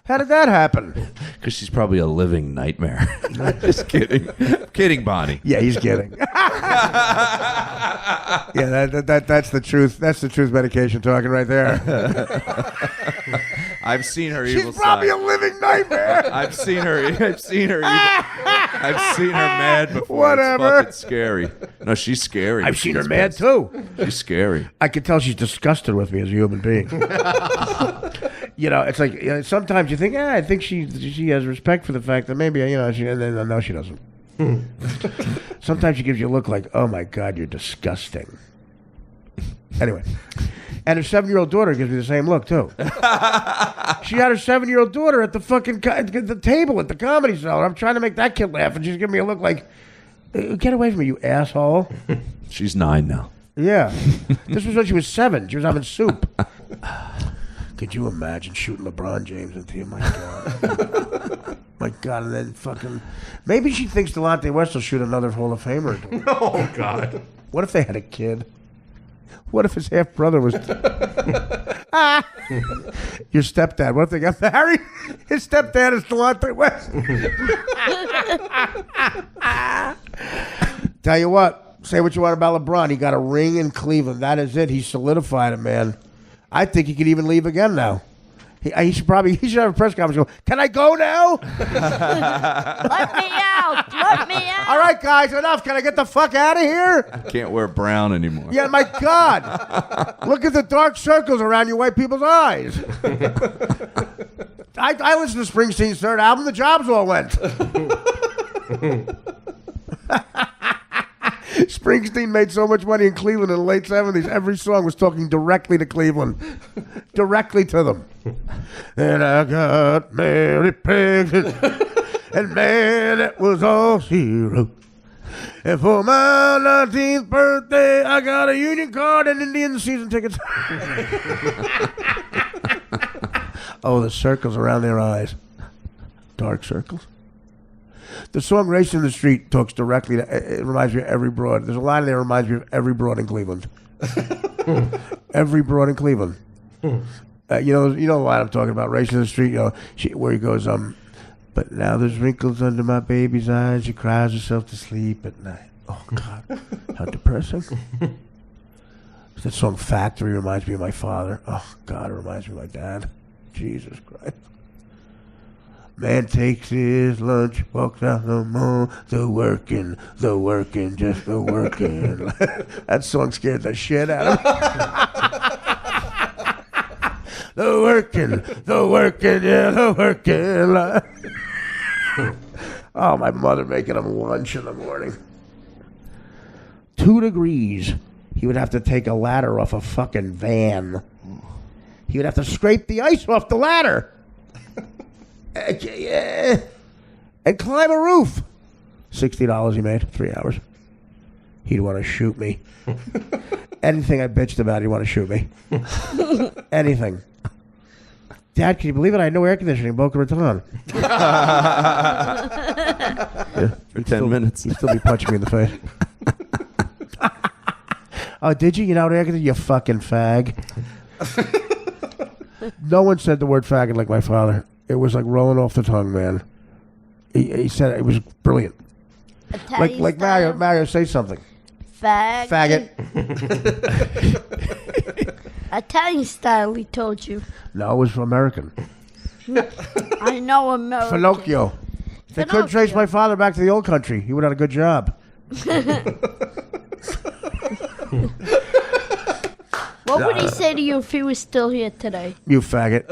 Because she's probably a living nightmare. Just kidding. Kidding, Bonnie. Yeah, he's kidding. Yeah, that's the truth. That's the truth medication talking right there. I've seen her She's evil probably side. a living nightmare. I've seen her. I've seen her. I've seen her mad before. Whatever. It's fucking scary. No, she's scary. I've seen her She's mad pissed. too. She's scary. I can tell she's disgusted with me as a human being. It's like sometimes you think, I think she has respect for the fact that maybe and then no, she doesn't. Sometimes she gives you a look like, oh my God, you're disgusting. Anyway, and her 7-year-old daughter gives me the same look too. She had her 7-year-old daughter at the fucking the table at the Comedy Cellar. I'm trying to make that kid laugh, and she's giving me a look like, get away from me, you asshole. She's 9 now. Yeah, this was when she was 7. She was having soup. Could you imagine shooting LeBron James into you? My God. My God, and then fucking... Maybe she thinks Delonte West will shoot another Hall of Famer into him. Oh, God. What if they had a kid? What if his half-brother was... Your stepdad. What if they got married? His stepdad is Delonte West. Tell you what. Say what you want about LeBron. He got a ring in Cleveland. That is it. He solidified it, man. I think he could even leave again now. He should have a press conference. Go, can I go now? Let me out. Let me out. All right, guys, enough. Can I get the fuck out of here? I can't wear brown anymore. Yeah, my God. Look at the dark circles around your white people's eyes. I listened to Springsteen's third album. The jobs all went. Springsteen made so much money in Cleveland in the late 70s. Every song was talking directly to Cleveland. Directly to them. And I got Mary pregnant. And man, that was all she wrote. And for my 19th birthday, I got a union card and Indian season tickets. Oh, the circles around their eyes. Dark circles. The song "Race in the Street" talks directly to. It reminds me of every broad. There's a line in there that reminds me of every broad in Cleveland. Every broad in Cleveland. You know the line I'm talking about. "Race in the Street." Where he goes, but now there's wrinkles under my baby's eyes. She cries herself to sleep at night. Oh God, how depressing. That song "Factory" reminds me of my father. Oh God, it reminds me of my dad. Jesus Christ. Man takes his lunch, walks out the mall, the working, just the working. That song scared the shit out of me. The working, yeah, the working. Oh, my mother making him lunch in the morning. 2 degrees. He would have to take a ladder off a fucking van. He would have to scrape the ice off the ladder. And climb a roof. $60 he made, 3 hours. He'd want to shoot me. Anything I bitched about, he'd want to shoot me. Anything. Dad, can you believe it? I had no air conditioning in Boca Raton. For 10 minutes. He'd still be punching me in the face. Oh, did you? You know, air conditioning, you fucking fag. No one said the word faggot like my father. It was like rolling off the tongue, man. He said it was brilliant. Italian Like style. Mario, say something. Faggot. Faggot. Italian style, he told you. No, it was American. I know American. Pinocchio. If they couldn't trace my father back to the old country, he would have had a good job. What would he say to you if he was still here today? You faggot.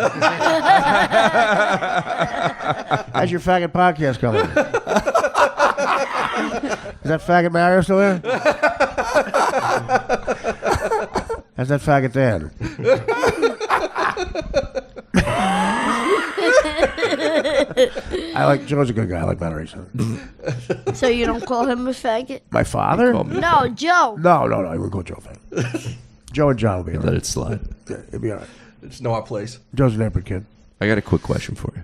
How's your faggot podcast coming? Is that faggot Mario still there? How's that faggot Dan? Joe's a good guy. I like Matarese. So you don't call him a faggot? My father? No, Joe. No, I wouldn't call Joe a faggot. Joe and John will be all Let right. it slide. Yeah, it'll be all right. It's not our place. Joe's an neighborhood kid. I got a quick question for you.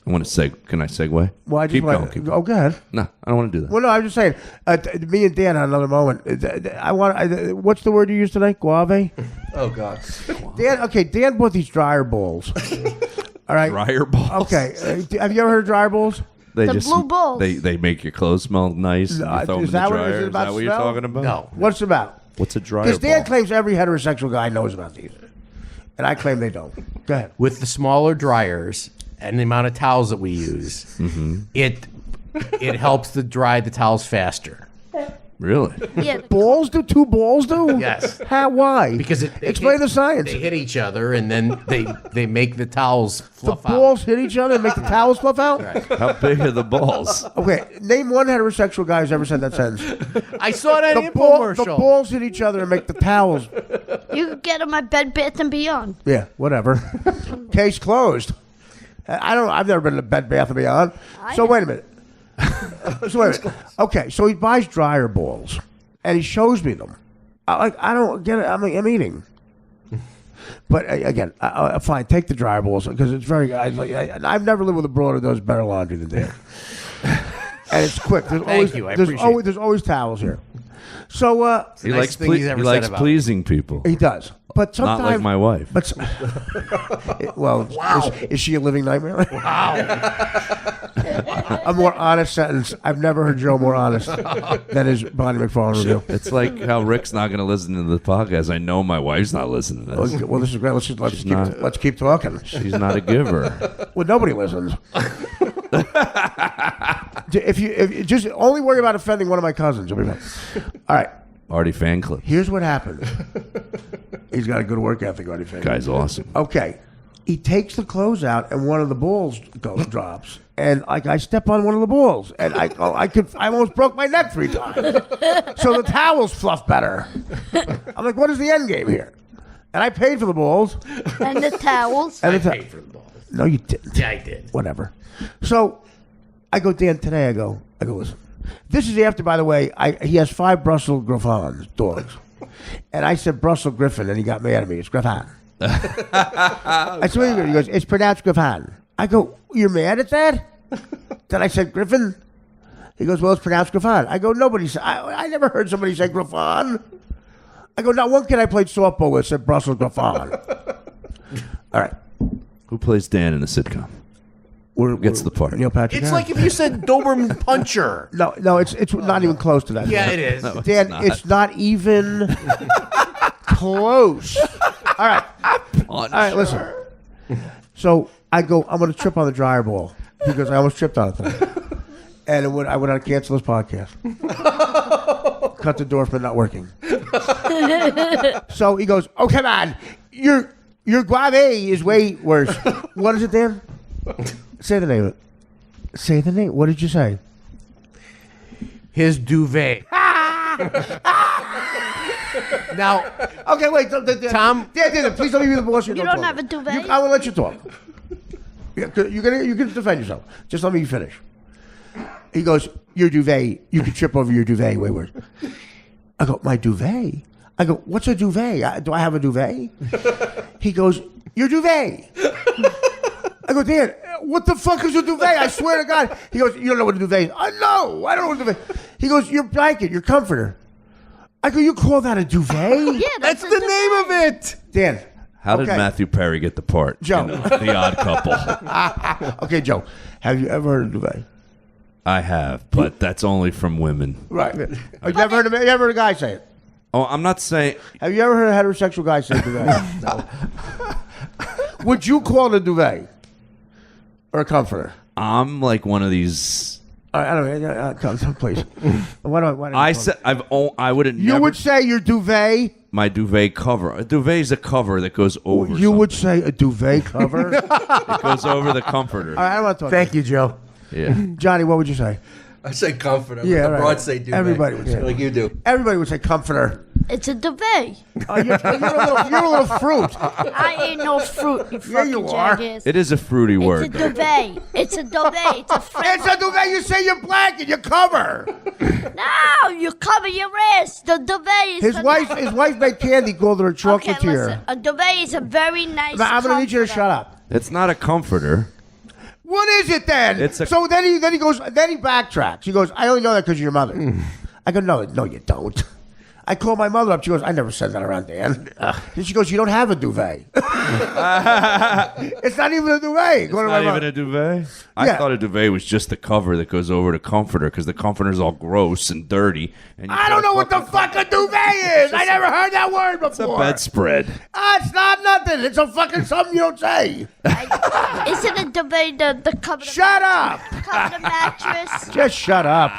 I want to Can I segue? Well, Keep going. Oh, go ahead. No, I don't want to do that. Well, no, I'm just saying. Me and Dan had another moment. What's the word you used today? Guave? Oh, God. Dan bought these dryer balls. All right. Dryer balls. Okay. Have you ever heard of dryer balls? They The blue balls. They make your clothes smell nice. No, and you throw them is in the that what it is? dryer. Is it Is about that what you're smell? talking about? No. What's it about? What's a dryer Because Dan ball? claims every heterosexual guy knows about these. and I claim they don't. Go ahead. With the smaller dryers and the amount of towels that we use, it helps to dry the towels faster. Really? Yeah. Balls do? Two balls do? Yes. How? Why? Because explain the science. They hit each other, and then they make the towels The fluff out. balls hit each other and make the towels fluff out? How big are the balls? Okay, name one heterosexual guy who's ever said that sentence. I saw that The infomercial. balls hit each other and make the towels. You can get them at Bed Bath & Beyond. Yeah, whatever. Case closed. I've never been to Bed Bath & Beyond. So wait a minute. Okay, so he buys dryer balls, and he shows me them. I don't get it. I'm eating. But again, fine. Take the dryer balls because it's very. I've never lived with a broad who does better laundry than Dan. And it's quick. Thank you. I appreciate it. There's always towels here. So He nice likes thing he's ever said likes about pleasing people. he does. But sometimes, Not like my wife. But wow, is she a living nightmare? A more honest sentence. I've never heard Joe more honest than his Bonnie McFarlane review. It's like how Rick's not going to listen to the podcast. I know my wife's not listening to this. Well, this is great. Let's keep talking. She's not a giver. Well, nobody listens. if you just only worry about offending one of my cousins, you'll be fine. All right. Artie fan club. Here's what happened. He's got a good work ethic, Artie Fan. Guy's awesome. Okay. He takes the clothes out, and one of the balls drops. And I step on one of the balls, and I almost broke my neck 3 times. So the towels fluff better. I'm like, what is the end game here? And I paid for the balls. And the towels. And I the paid for the balls. No, you didn't. Yeah, I did. Whatever. So I go, Dan, today I go, listen. This is after, by the way, he has 5 Brussels Griffons, dogs. And I said Brussels Griffin, and he got mad at me. It's Griffon. I said, what are you doing? He goes, it's pronounced Griffon. I go, you're mad at that? Then I said Griffin? He goes, well, it's pronounced Griffon. I go, I never heard somebody say Griffon. I go, not one kid I played softball with said Brussels Griffon. All right. Who plays Dan in a sitcom? Gets the part. Neil Patrick It's Harris. like if you said Doberman Puncher. No, it's not even close to that. Yeah, it is. No, Dan, not. it's not even close. All right. All right, listen. So I go, I'm going to trip on the dryer ball because I almost tripped on it today. And I would have to cancel this podcast. Cut the door for not working. So he goes, oh, come on. Your guave is way worse. What is it, Dan? Say the name of it. Say the name. What did you say? His duvet. Now, Okay, wait. Tom- Dan, please don't be the bullshit. You don't have a duvet? I will let you talk. You can defend yourself. Just let me finish. He goes, your duvet, you can trip over your duvet way worse. I go, my duvet? I go, what's a duvet? Do I have a duvet? He goes, your duvet. I go, Dan, what the fuck is a duvet? I swear to God. He goes, you don't know what a duvet is. I know. I don't know what a duvet is. He goes, your blanket, your comforter. I go, you call that a duvet? Yeah, that's a the duvet. name of it. Dan. How did okay. Matthew Perry get the part? Joe. in The Odd Couple. Okay, Joe, have you ever heard of duvet? I have, but that's only from women. Right. You ever heard a guy say it? Oh, I'm not saying. Have you ever heard a heterosexual guy say duvet? No. Would you call it a duvet? Or a comforter? I'm like one of these. I don't know. Come, please. Why do I said I would have. You would say your duvet? My duvet cover. A duvet is a cover that goes over. You would say a duvet cover? It goes over the comforter. All right, I don't want to talk. Thank you, Joe. Yeah. Johnny, what would you say? I say comforter. Yeah, but the right. broads say duvet. Everybody would say like you do. Everybody would say comforter. It's a duvet. Oh, you're a little fruit. I ain't no fruit, you Yeah, you fucking are. jackass. It is a fruity It's a word. duvet. It's a duvet. It's a friend. It's a duvet. You say your blanket, your cover. No, you cover your ass. The duvet is His wife made candy, called her a Okay, chocolatier. listen. A duvet is a very nice. Now, I'm going to need you to comforter. shut up. It's not a comforter. What is it then? It's a- So then he backtracks. He goes, I only know that because of your mother. I go, no, you don't. I called my mother up. She goes, I never said that around Dan. And she goes, you don't have a duvet. It's not even a duvet. Go to my Not mother. even a duvet? I Yeah. thought a duvet was just the cover that goes over the comforter because the comforter's all gross and dirty. And you I don't know what the fuck a duvet is. I never heard that word It's a before. bedspread. It's not nothing. It's a fucking something you don't say. Isn't it the cover? Shut up. Cover the mattress. Just shut up.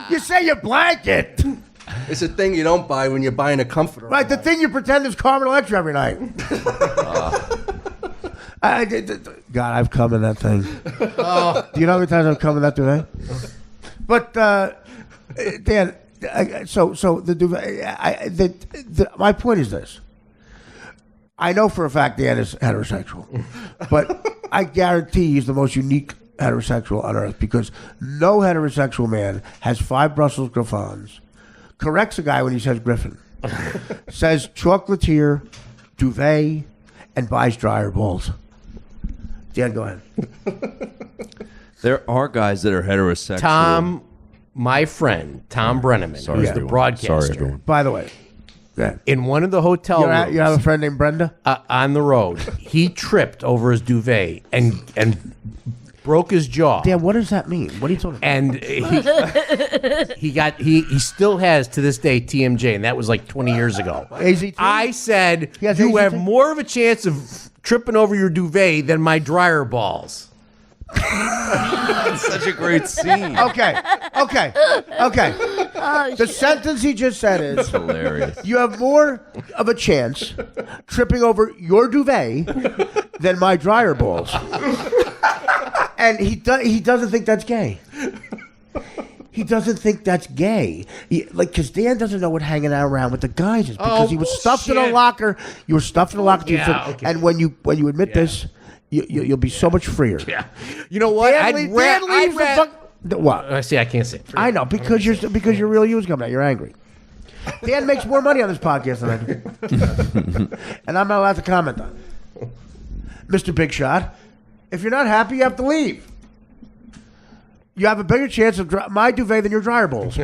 You say your blanket. It's a thing you don't buy when you're buying a comforter. Right, the thing you pretend is Carmen Electra every night. God, I've come in that thing. Do you know how many times I've come in that duvet? But, Dan, so the duvet, my point is this. I know for a fact Dan is heterosexual, but I guarantee he's the most unique heterosexual on earth because no heterosexual man has 5 Brussels griffons, corrects a guy when he says griffin, says chocolatier, duvet, and buys dryer balls. Dan, go ahead. There are guys that are heterosexual. Tom, my friend, Tom Brenneman, who's the everyone. broadcaster, Sorry, everyone. By the way, yeah. in one of the hotel rooms You have a friend named Brenda? on the road, he tripped over his duvet and broke his jaw. Dan, what does that mean? What are you talking about? And he still has to this day TMJ, and that was like 20 years ago. AZT? I said He has you AZT? have more of a chance of tripping over your duvet than my dryer balls. Such a great scene. Okay. The sentence he just said is, Hilarious. you have more of a chance tripping over your duvet than my dryer balls. And he doesn't think that's gay. He doesn't think that's gay. Because Dan doesn't know what hanging out around with the guys is because he was stuffed in a bullshit. locker. You were stuffed in a locker. Yeah, okay. And when you admit this, you'll be so much freer. Yeah. You know what? Dan leaves the fuck. What? I see. I can't say. I know because your real you's coming out. You're angry. Dan makes more money on this podcast than I do, and I'm not allowed to comment on it. Mr. Big Shot, if you're not happy, you have to leave. You have a bigger chance of my duvet than your dryer balls.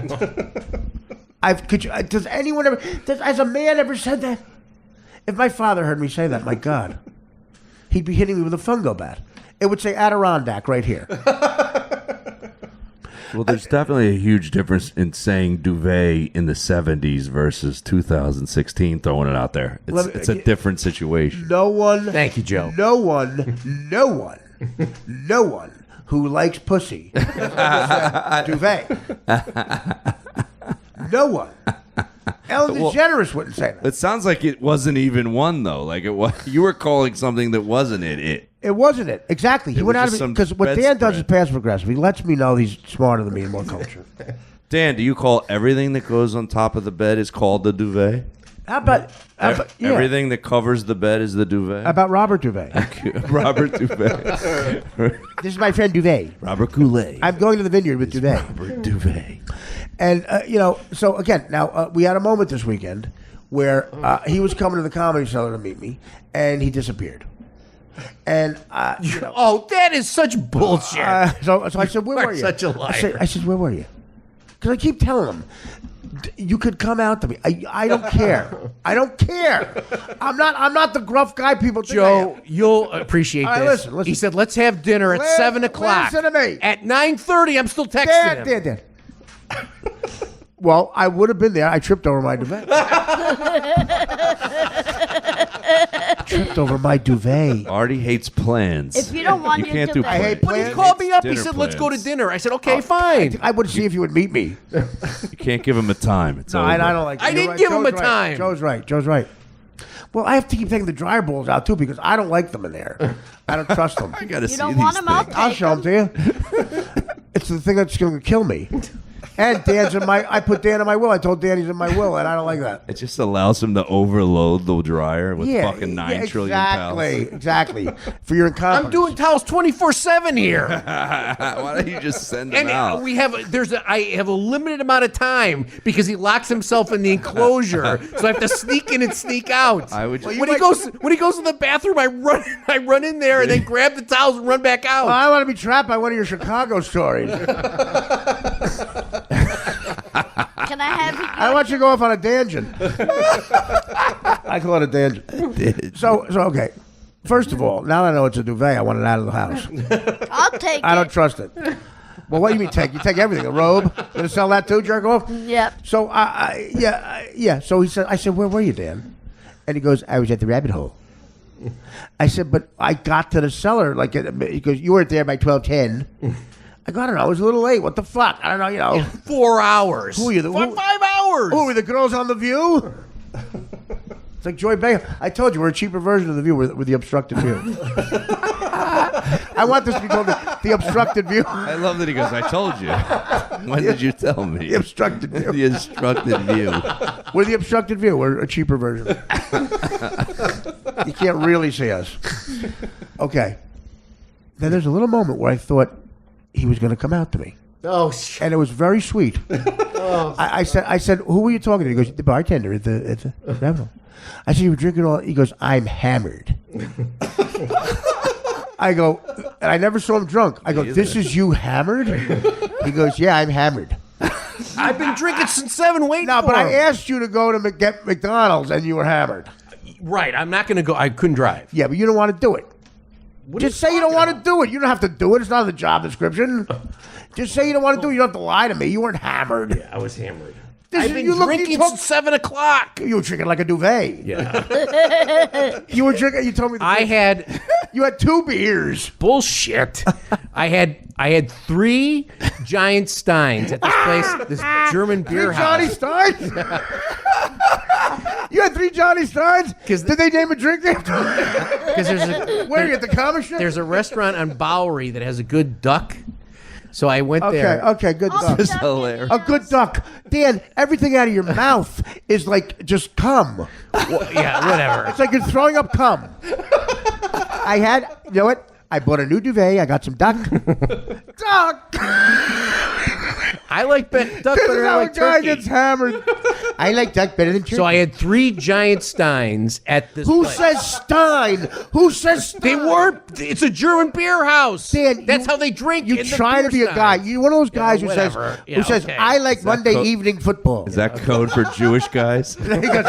Does anyone ever? Has a man ever said that? If my father heard me say that, my God, he'd be hitting me with a fungo bat. It would say Adirondack right here. Well, there's definitely a huge difference in saying duvet in the 70s versus 2016, throwing it out there. It's a different situation. No one. Thank you, Joe. No one who likes pussy duvet. No one. Ellen DeGeneres wouldn't say that. It sounds like it wasn't even one, though. Like it was, you were calling something that wasn't it. It wasn't it. Exactly. He It went was out just of it some because what Dan does bedspread. is passive aggressive. He lets me know he's smarter than me and more culture. Dan, do you call everything that goes on top of the bed is called the duvet? How about yeah. Everything that covers the bed is the duvet? How about Robert Duvet? Robert Duvet. This is my friend Duvet. Robert Goulet. I'm going to the vineyard with Duvet. Robert Duvet. And, so again, now we had a moment this weekend where he was coming to the Comedy Cellar to meet me, and he disappeared. And, Oh, that is such bullshit. so I said, where You are were you? such a liar. I said, where were you? Because I keep telling him, you could come out to me. I don't care. I don't care. I'm not the gruff guy people think I Joe, am. you'll appreciate All right, this. listen. He said, let's have dinner at 7 o'clock. Listen to me. At 9:30, I'm still texting him. Dan. Well, I would have been there. I tripped over my duvet. Tripped over my duvet. Artie hates plans. If you don't want you your can't do duvet- I hate plans. When he plans. called me up, he Dinner said, let's go to plans. dinner. I said, okay, fine. I would see if you would meet me. You can't give him a time. It's No, over. I don't like that. I You're didn't right. give him Joe's a right. time. Joe's right. Well, I have to keep taking the dryer balls out, too, because I don't like them in there. I don't trust them. I gotta You see don't these want 'em out? things. I'll show them to you. It's the thing that's going to kill me. And Dan's in my... I put Dan in my will. I told Dan he's in my will, and I don't like that. It just allows him to overload the dryer with fucking 9 trillion pounds. Exactly. For your incompetence. I'm doing towels 24/7 here. Why don't you just send them And out? I have a limited amount of time because he locks himself in the enclosure, so I have to sneak in and sneak out. I would just- when he goes to the bathroom, I run in there and then grab the towels and run back out. Well, I want to be trapped by one of your Chicago stories. Can Can I have it? I want you to go off on a tangent. I call it a tangent. So okay. First of all, now that I know it's a duvet, I want it out of the house. I'll take it. I don't trust it. Well, what do you mean take? You take everything. A robe? Gonna sell that too, jerk off? Yep. So yeah. So he said, I said, where were you, Dan? And he goes, I was at the rabbit hole. I said, but I got to the cellar because you weren't there by 12:10. I go, I don't know. I was a little late. What the fuck? I don't know. 4 hours. Who are you? 5 hours. Who are the girls on The View? It's like Joy Behar. I told you we're a cheaper version of The View with the obstructed view. I want this to be called the obstructed view. I love that he goes, I told you. When did you tell me? The obstructed view. The obstructed view. We're the obstructed view. We're a cheaper version. You can't really see us. Okay. Then there's a little moment where I thought he was going to come out to me. Oh, shit. And it was very sweet. I said, who were you talking to? He goes, the bartender at the Revel. I said, you were drinking all. He goes, I'm hammered. I go, and I never saw him drunk. I go, this is you hammered? He goes, yeah, I'm hammered. I've been drinking since 7. Wait No, for but him. I asked you to go to get McDonald's and you were hammered. Right, I'm not going to go. I couldn't drive. Yeah, but you don't want to do it. Just say you don't want to do it. You don't have to do it. It's not in the job description. Just say you don't want to do it. You don't have to lie to me. You weren't hammered. Yeah, I was hammered. This I've is- been you look- you drinking talk- since 7 o'clock. You were drinking like a duvet. Yeah. You were drinking. You told me. I had You had 2 beers. bullshit. I had 3 giant steins at this place, this German beer Three Johnny house. Steins. You had 3 Johnny Steins. 'Cause- Did they name a drink after? Because Where are you at the comic shop? there's a restaurant on Bowery that has a good duck. So I went there. Okay, good duck. This is hilarious. A good duck. Dan, everything out of your mouth is like just cum. Yeah, whatever. It's like you're throwing up cum. You know what? I bought a new duvet. I got some duck. Duck! I like duck This better is than I how a like guy turkey. gets hammered. I like duck better than turkey. So I had 3 giant steins at this Who place. says Stein? Who says Stein? They were. It's a German beer house. Dan, That's how they drink. You in the try to be beer a guy. steins. You're one of those guys who says, whatever. Yeah, okay. I like Monday co- evening football. Is that code for Jewish guys? He goes,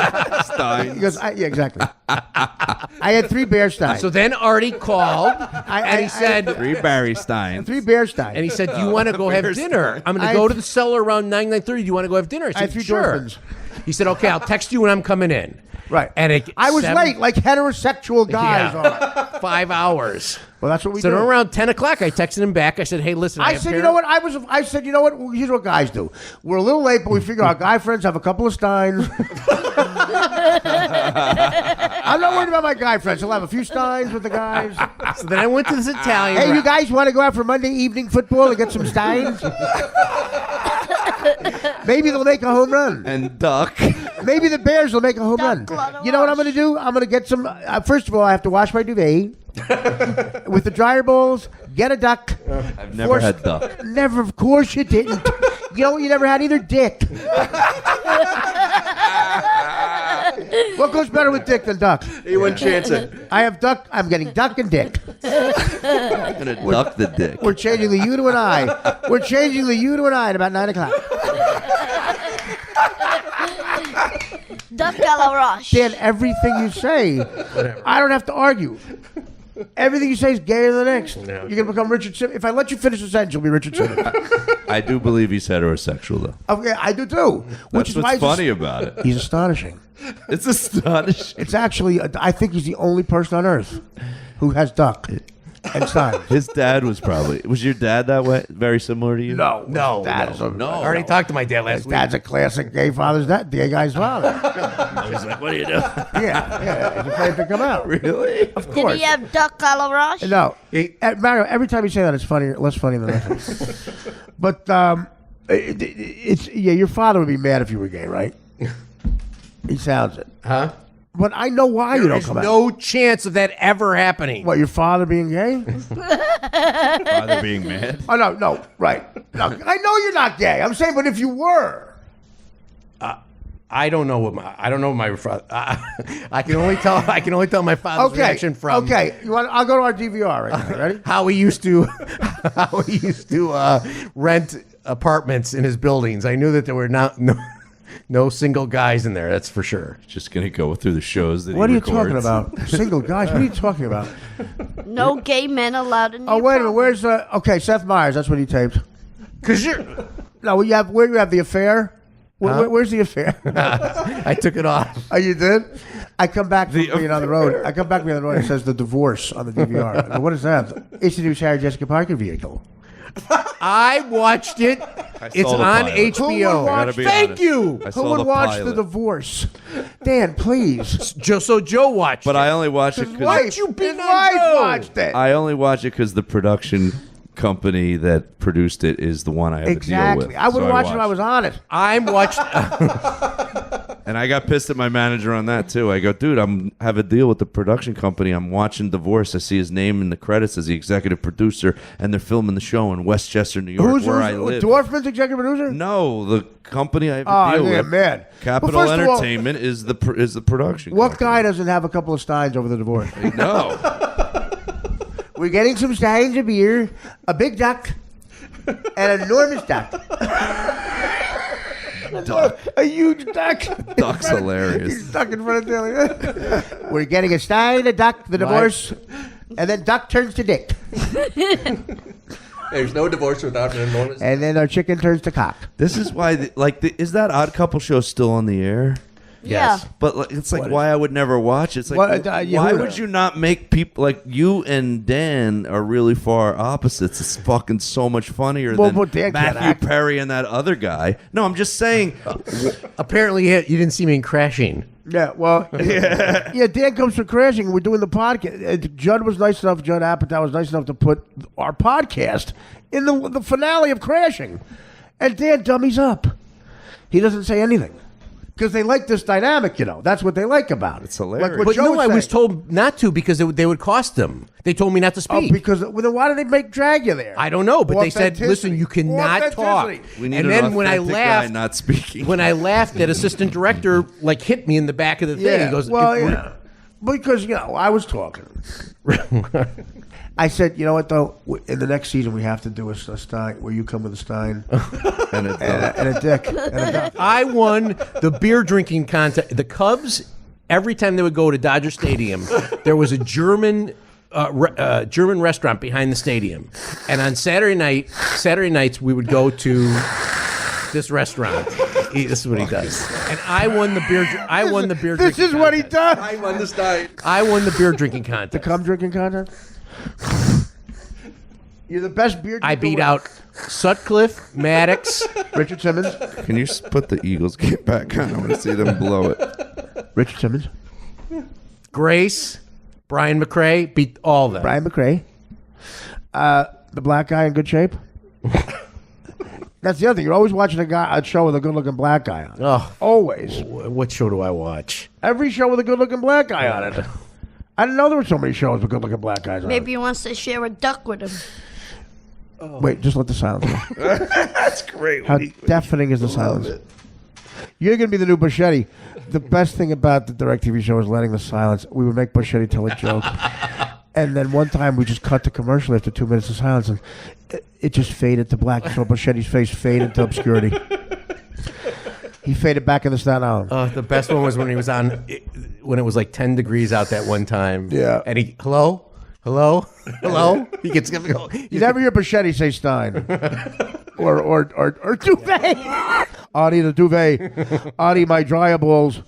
Stein. he goes yeah, exactly. I had 3 bear steins. So then Artie called and he said, 3 Barry Steins. 3 bear steins. and he said, "Do you want to go have dinner? I'm going I- to go to the cellar around 9:30. Do you want to go have dinner?" I I had said, 3 "Sure." dolphins. He said, "Okay, I'll text you when I'm coming in." Right. And I was late, like heterosexual guys are. 5 hours. Well, that's what we So do. then around 10 o'clock, I texted him back. I said, "Hey, listen." I have said, you parent- know what? I said, you know what? Here's what guys do. We're a little late, but we figure our guy friends have a couple of steins. I'm not worried about my guy friends. He'll have a few steins with the guys. So then I went to this Italian. Hey, you guys want to go out for Monday evening football and get some steins? Maybe they'll make a home run. And duck. Maybe the Bears will make a home run. Duck, You know what I'm going to do? I'm going to get some. First of all, I have to wash my duvet with the dryer balls. Get a duck. I've never had duck. Never, of course you didn't. You know what? You never had either dick. What goes better with dick than duck? He wouldn't chance it. I have duck. I'm getting duck and dick. I'm going to duck the dick. We're changing the U to an I. We're changing the U to an I at about 9 o'clock. Duck a la Roche. Dan, everything you say, I don't have to argue. Everything you say is gayer than the next. You're going to become Richard Simmons. If I let you finish the sentence, you'll be Richard Simmons. I do believe he's heterosexual, though. Okay, I do too. Which That's is what's why he's funny about it. He's astonishing. It's astonishing. It's actually, I think he's the only person on earth who has duck and stein. His dad was probably. Was your dad that way? Very similar to you? No, No, Dad no, is a- no. I already talked to my dad last His week. dad's a classic gay father's dad, gay guy's father. He's like, "What are you doing?" Yeah, he's afraid to come out. Really? Of Did course. he have duck a la Roche? No, Mario. Every time you say that, it's funnier, less funny than that. But it's your father would be mad if you were gay, right? He sounds it. Huh? But I know why you don't There's come out. no chance of that ever happening. What, your father being gay? Father being mad. Oh no, right. No, I know you're not gay. I'm saying, but if you were, I don't know what my father. I can only tell my father's okay, reaction from okay. I'll go to our DVR right now. Ready? how he used to rent apartments in his buildings. I knew that there were no No single guys in there, that's for sure. Just gonna go through the shows that What are he you talking records. about? Single guys? What are you talking about? No gay men allowed in the Oh, wait a minute. apartment. Where's okay? Seth Meyers. That's what he taped. Because you're... No, where you have the affair? Where's the affair? I took it off. Oh, you did? I come back from being on the road. I come back from being on the road. It says the divorce on the DVR. I go, what is that? It's the new Sarah Jessica Parker vehicle. I watched it. It's saw the on pilot. Who would HBO. watch Thank honest. you. I Who saw would the watch the pilot. divorce? Dan, please. So Joe watched But it. I only watch it His because wife, you beat his on wife Joe? watched it. I only watch it because the production company that produced it is the one I have to deal Exactly. with. I would So watch it if I watched was on it. I'm watched. And I got pissed at my manager on that too. I go, dude, have a deal with the production company. I'm watching Divorce. I see his name in the credits as the executive producer, and they're filming the show in Westchester, New York, where I live. Dorfman's executive producer? No, the company I have to Oh, deal yeah, with. man. Capital Well, first of all, Entertainment is the production. What company. guy doesn't have a couple of steins over the divorce? No. We're getting some steins of beer, a big duck, and an enormous duck. A huge duck. Duck's hilarious. He's stuck in front of Taylor. We're getting a stein, a duck, the divorce, and then duck turns to dick. There's no divorce without an enormous. And then our chicken turns to cock. This is why, is that Odd Couple show still on the air? Yeah. But it's like why I would never watch it. It's like What, why Yehuda? would you not make people like you and Dan are really far opposites? It's fucking so much funnier Well, than but Dan can't Matthew act. Perry and that other guy. No, I'm just saying. Apparently, you didn't see me in Crashing. Yeah, well, yeah, Dan comes from Crashing. We're doing the podcast. Judd was nice enough, Judd Apatow was nice enough to put our podcast in the finale of Crashing. And Dan dummies up. He doesn't say anything. Because they like this dynamic, That's what they like about it. It's hilarious. Like what But Joe no, I was saying. told not to because they would cost them. They told me not to Oh, speak. because well, then why do they drag you there? I don't know, but they said, "Listen, you cannot talk." Authenticity. We need And an then when I authentic laughed, guy not speaking. when I laughed, that assistant director hit me in the back of the thing. Yeah, He goes, well, "If- yeah. Because, I was talking. I said, you know what, though? In the next season, we have to do a Stein where you come with a Stein and it, and a dick. And a duck. I won the beer drinking contest. The Cubs, every time they would go to Dodger Stadium, there was a German restaurant behind the stadium, and on Saturday nights we would go to this restaurant. This is what he does, and I won the beer. I won the beer. This drinking is what he contest. does. I won this night. I won the beer drinking contest. The cum drinking contest? You're the best beer drinker. I beat out Sutcliffe, Maddox. Richard Simmons. can you put the Eagles game back on? I want to see them blow it. Richard Simmons. Grace, Brian McRae, beat all of them. Brian McRae. The black guy in good shape. That's the other thing. You're always watching a show with a good-looking black guy on it. Oh, Always. what show do I watch? Every show with a good-looking black guy on it. I didn't know there were so many shows with good-looking black guys on Maybe he wants to share a duck with him. it. Wait, just let the silence go. That's great. How deafening is the silence? You're going to be the new Buschetti. The best thing about the DirecTV show is letting the silence. We would make Buschetti tell a joke. And then one time we just cut the commercial after 2 minutes of silence, and it just faded to black. So Buschetti's face faded to obscurity. He faded back into Staten Island. The best one was when he was on, when it was like 10 degrees out that one time. Yeah. And he, hello? He gets go. You never hear Buschetti say Stein. or duvet. Audie the duvet. Audie, my dryer balls.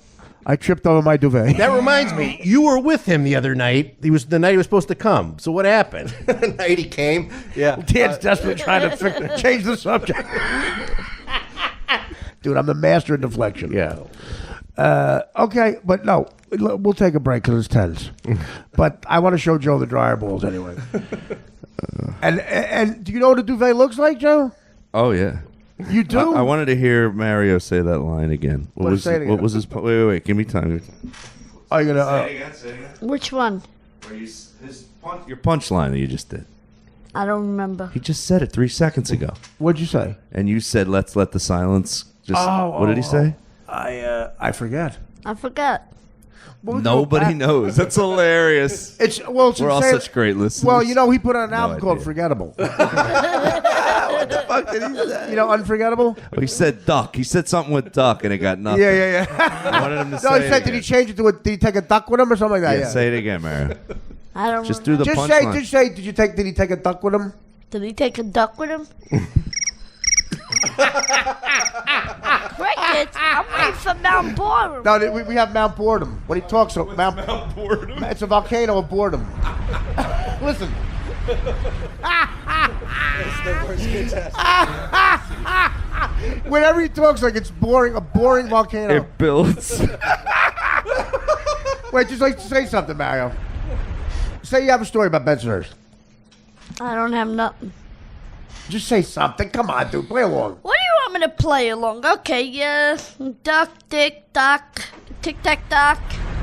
I tripped over my duvet. That reminds me, you were with him the other night. He was the night he was supposed to come. So what happened? The night he came. Yeah. Dan's desperately trying to change the subject. Dude, I'm the master of deflection. Yeah. Okay, but no, we'll take a break because it's tense. But I want to show Joe the dryer balls anyway. And do you know what a duvet looks like, Joe? Oh yeah. You do? I wanted to hear Mario say that line again. What, Was say it what again. was his? Wait. Give me time. Are you gonna? Say it again. Which one? Your punchline that you just did. I don't remember. He just said it 3 seconds ago, What'd you say? and you said, "Let's let the silence." Just what did he say? I forget. I forgot. Well, Nobody knows. That's hilarious. It's We're all insane. such great listeners. Well, he put on an album called idea. Forgettable. the fuck did he say? You know, unforgettable. Oh, he said duck. He said something with duck, and it got nothing. Yeah. I wanted him to say No, he it said, did again. he change it to did he take a duck with him or something like that? Yeah, say it again, Mario. I don't Just remember. do the Just punchline. say, did he take a duck with him? Did he take a duck with him? Crickets? I'm waiting for Mount Boredom. No, we have Mount Boredom. When he talks, Mount Boredom? It's a volcano of boredom. Listen. Whenever he talks, like it's boring, a boring volcano. It builds. Wait, just like say something, Mario. Say you have a story about Bensonhurst. I don't have nothing. Just say something. Come on, dude. Play along. What do you want me to play along? Okay, duck, tick, duck, tic tac duck,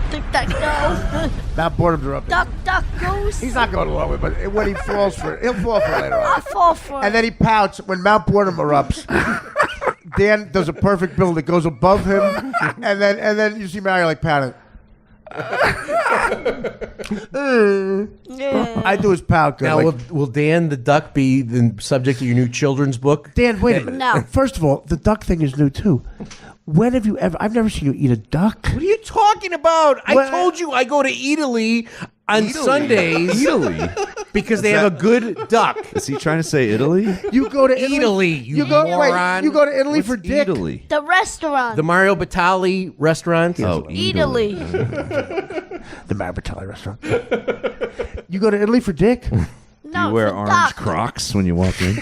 tic tac toe. Mount Boredom's are up there. Duck, duck, goose. He's not going along with it, but when he falls for it, he'll fall for it later I'll on. fall for it. And then he pouts when Mount Boredom erupts. Dan does a perfect build that goes above him, and then you see Mario like pouting. Yeah. I do his pout good. Now, like, will Dan the duck be the subject of your new children's book? Dan, wait a minute. No. First of all, the duck thing is new too. When have you ever? I've never seen you eat a duck. What are you talking about? I Well, told you I go to Italy on Sundays Italy. because they have a good duck. Is he trying to say Italy? You go to Italy. Italy, you go. moron. Wait, you go to Italy What's for dick. Italy? The restaurant. The Mario Batali restaurant. Oh, Italy. The Mario Batali restaurant. You go to Italy for dick. No, You wear it's a orange duck. Crocs when you walk in?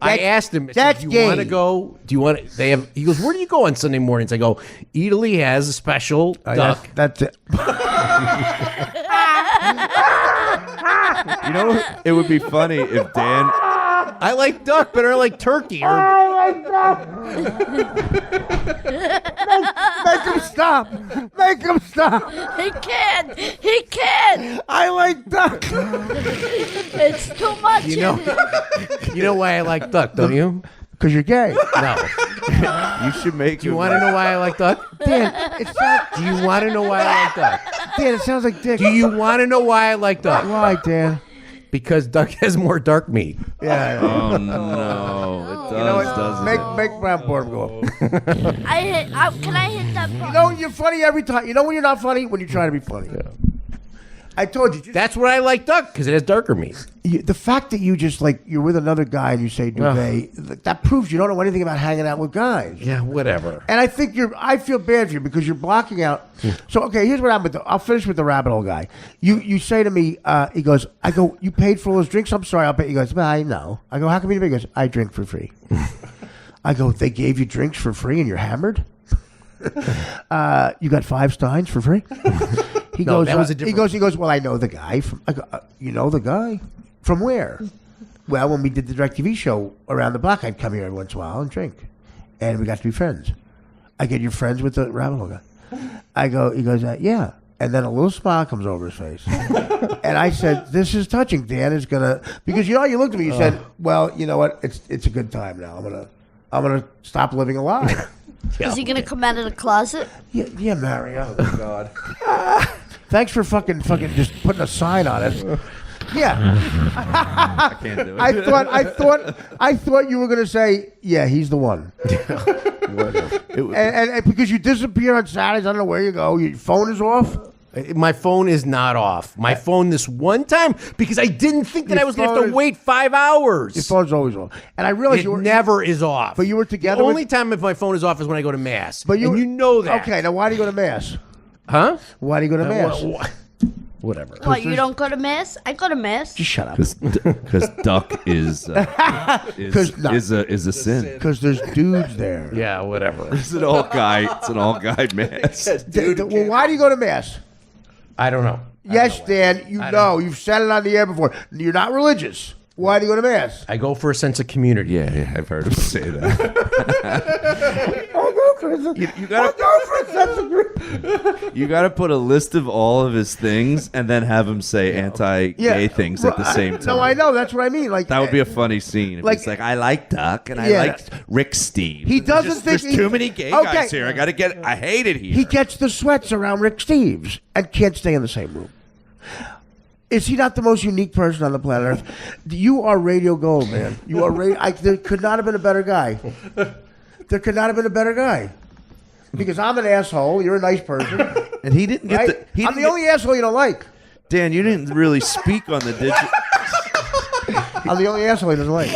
I asked him, I said, that's do you gay. want to go? Do you want to? They have. He goes, where do you go on Sunday mornings? I go, Italy has a special duck. That's it. You know, it would be funny if Dan. I like duck, but I like turkey. Or, Make him stop. Make him stop. He can't. He can't. I like duck. It's too much. you know why I like duck, don't you? Because you're gay. No. You should make. Do you want to know why I like duck? Dan, it's not. Do you want to know why I like duck? Dan, it sounds like dick. Do you want to know why I like duck? Why, Dan? Because duck has more dark meat. Yeah. Oh no! It does, You know what? doesn't Make it? Brown Boredom go up. Can I hit that button? You know you're funny every time. You know when you're not funny? When you're trying to be funny. I told you. Just, That's what I like duck, because it has darker meat. the fact that you just like you're with another guy and you say duvet, that proves you don't know anything about hanging out with guys. Yeah, whatever. And I think I feel bad for you because you're blocking out. So okay, here's what I'm with. I'll finish with the rabbit hole guy. You say to me, he goes, I go, you paid for all those drinks? I'm sorry, I'll pay. He goes, well, I know. I go, how come you didn't pay? He goes, I drink for free. I go, they gave you drinks for free and you're hammered? You got 5 steins for free? He No, goes, that was a different- he goes, well, I know the guy. I go, you know the guy? From where? Well, when we did the DirecTV show around the block, I'd come here every once in a while and drink. And we got to be friends. I get, you're friends with the rabbit hole guy? I go, he goes, yeah. And then a little smile comes over his face. And I said, this is touching. Dan is going to, because you know, you looked at me, you said, well, you know what? It's a good time now. I'm gonna stop living a lie. Is he gonna come out of the closet? Yeah, Mario. Oh, God. Thanks for fucking just putting a sign on it. Yeah. I can't do it. I thought you were gonna say, yeah, he's the one. And because you disappear on Saturdays, I don't know where you go. Your phone is off. My phone is not off. My phone this one time, because I didn't think that Your I was going to have phone to is- wait 5 hours. Your phone's always off. And I realized It you were never is off. But you were together The with- only time if my phone is off is when I go to mass. But and you know that. Okay, now why do you go to mass? Huh? Why do you go to mass? Whatever. What, you don't go to mass? I go to mass. Just shut up. Because duck is a sin. Because there's dudes there. Yeah, whatever. It's an all guy. It's an all guy mass. Well, why do you go to mass? I don't know. Yes, Dan, you know. You've said it on the air before. You're not religious. Why do you go to mass? I go for a sense of community. Yeah, I've heard him say that. You got to put a list of all of his things and then have him say anti-gay things at the same time. No, I know. That's what I mean. Like That would be a funny scene. If Like- it's like, I like Duck and I Yeah. like Rick Steve. He doesn't think there's too many gay Okay. guys here. I hate it here. He gets the sweats around Rick Steves and can't stay in the same room. Is he not the most unique person on the planet Earth? You are radio gold, man. You are there could not have been a better guy. There could not have been a better guy. Because I'm an asshole. You're a nice person. And he didn't get Right? I'm the only asshole you don't like. Dan, you didn't really speak on the digital. I'm the only asshole he doesn't like.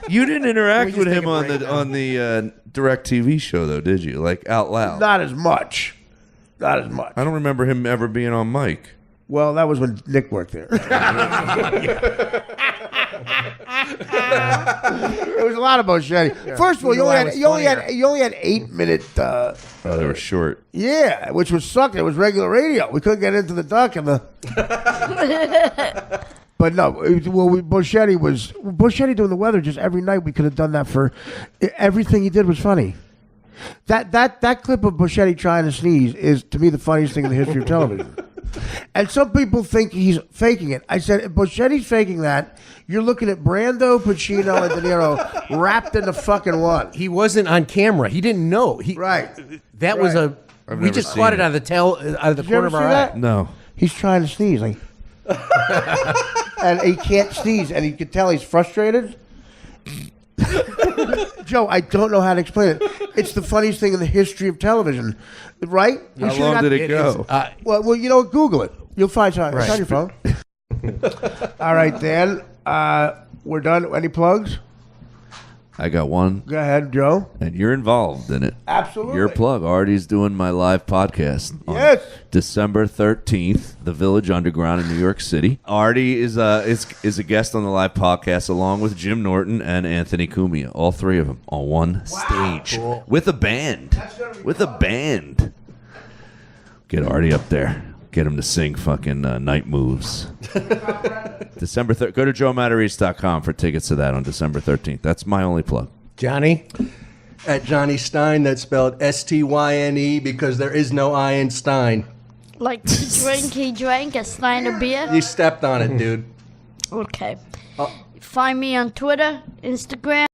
You didn't interact just with take him a on break the Direct TV show, though, did you? Like out loud? Not as much. Not as much. I don't remember him ever being on mic. Well, that was when Nick worked there. There was a lot of bullshit. First of all, you only had 8 minute. Oh, they were short. Yeah, which was sucked. It was regular radio. We couldn't get into the duck and the. But no, Buschetti doing the weather just every night. We could have done that for everything he did was funny. That clip of Buschetti trying to sneeze is to me the funniest thing in the history of television. And some people think he's faking it. I said, if Buschetti's faking that, you're looking at Brando, Pacino, and De Niro wrapped in the fucking one. He wasn't on camera. He didn't know. Right. That was I've we never just seen caught it it. out of the Did you corner ever of see our that? eye. No. He's trying to sneeze. Like, and he can't sneeze, and you can tell he's frustrated. Joe, I don't know how to explain it. It's the funniest thing in the history of television, right? How long did it go? Well, you know, Google it. You'll find something. It's on your phone. All right, Dan. We're done. Any plugs? I got one, Go ahead, Joe. and you're involved in it. Absolutely. Your plug. Artie's doing my live podcast on Yes. December 13th, the Village Underground in New York City. Artie is a guest on the live podcast along with Jim Norton and Anthony Cumia, all three of them on one stage with a band. With a band. Get Artie up there. Get him to sing fucking Night Moves. December 3rd. Go to joematarese.com for tickets to that on December 13th. That's my only plug. Johnny? At Johnny Stein, that's spelled Styne because there is no I in Stein. Like he drank a stein of beer. You stepped on it, dude. Okay. Find me on Twitter, Instagram.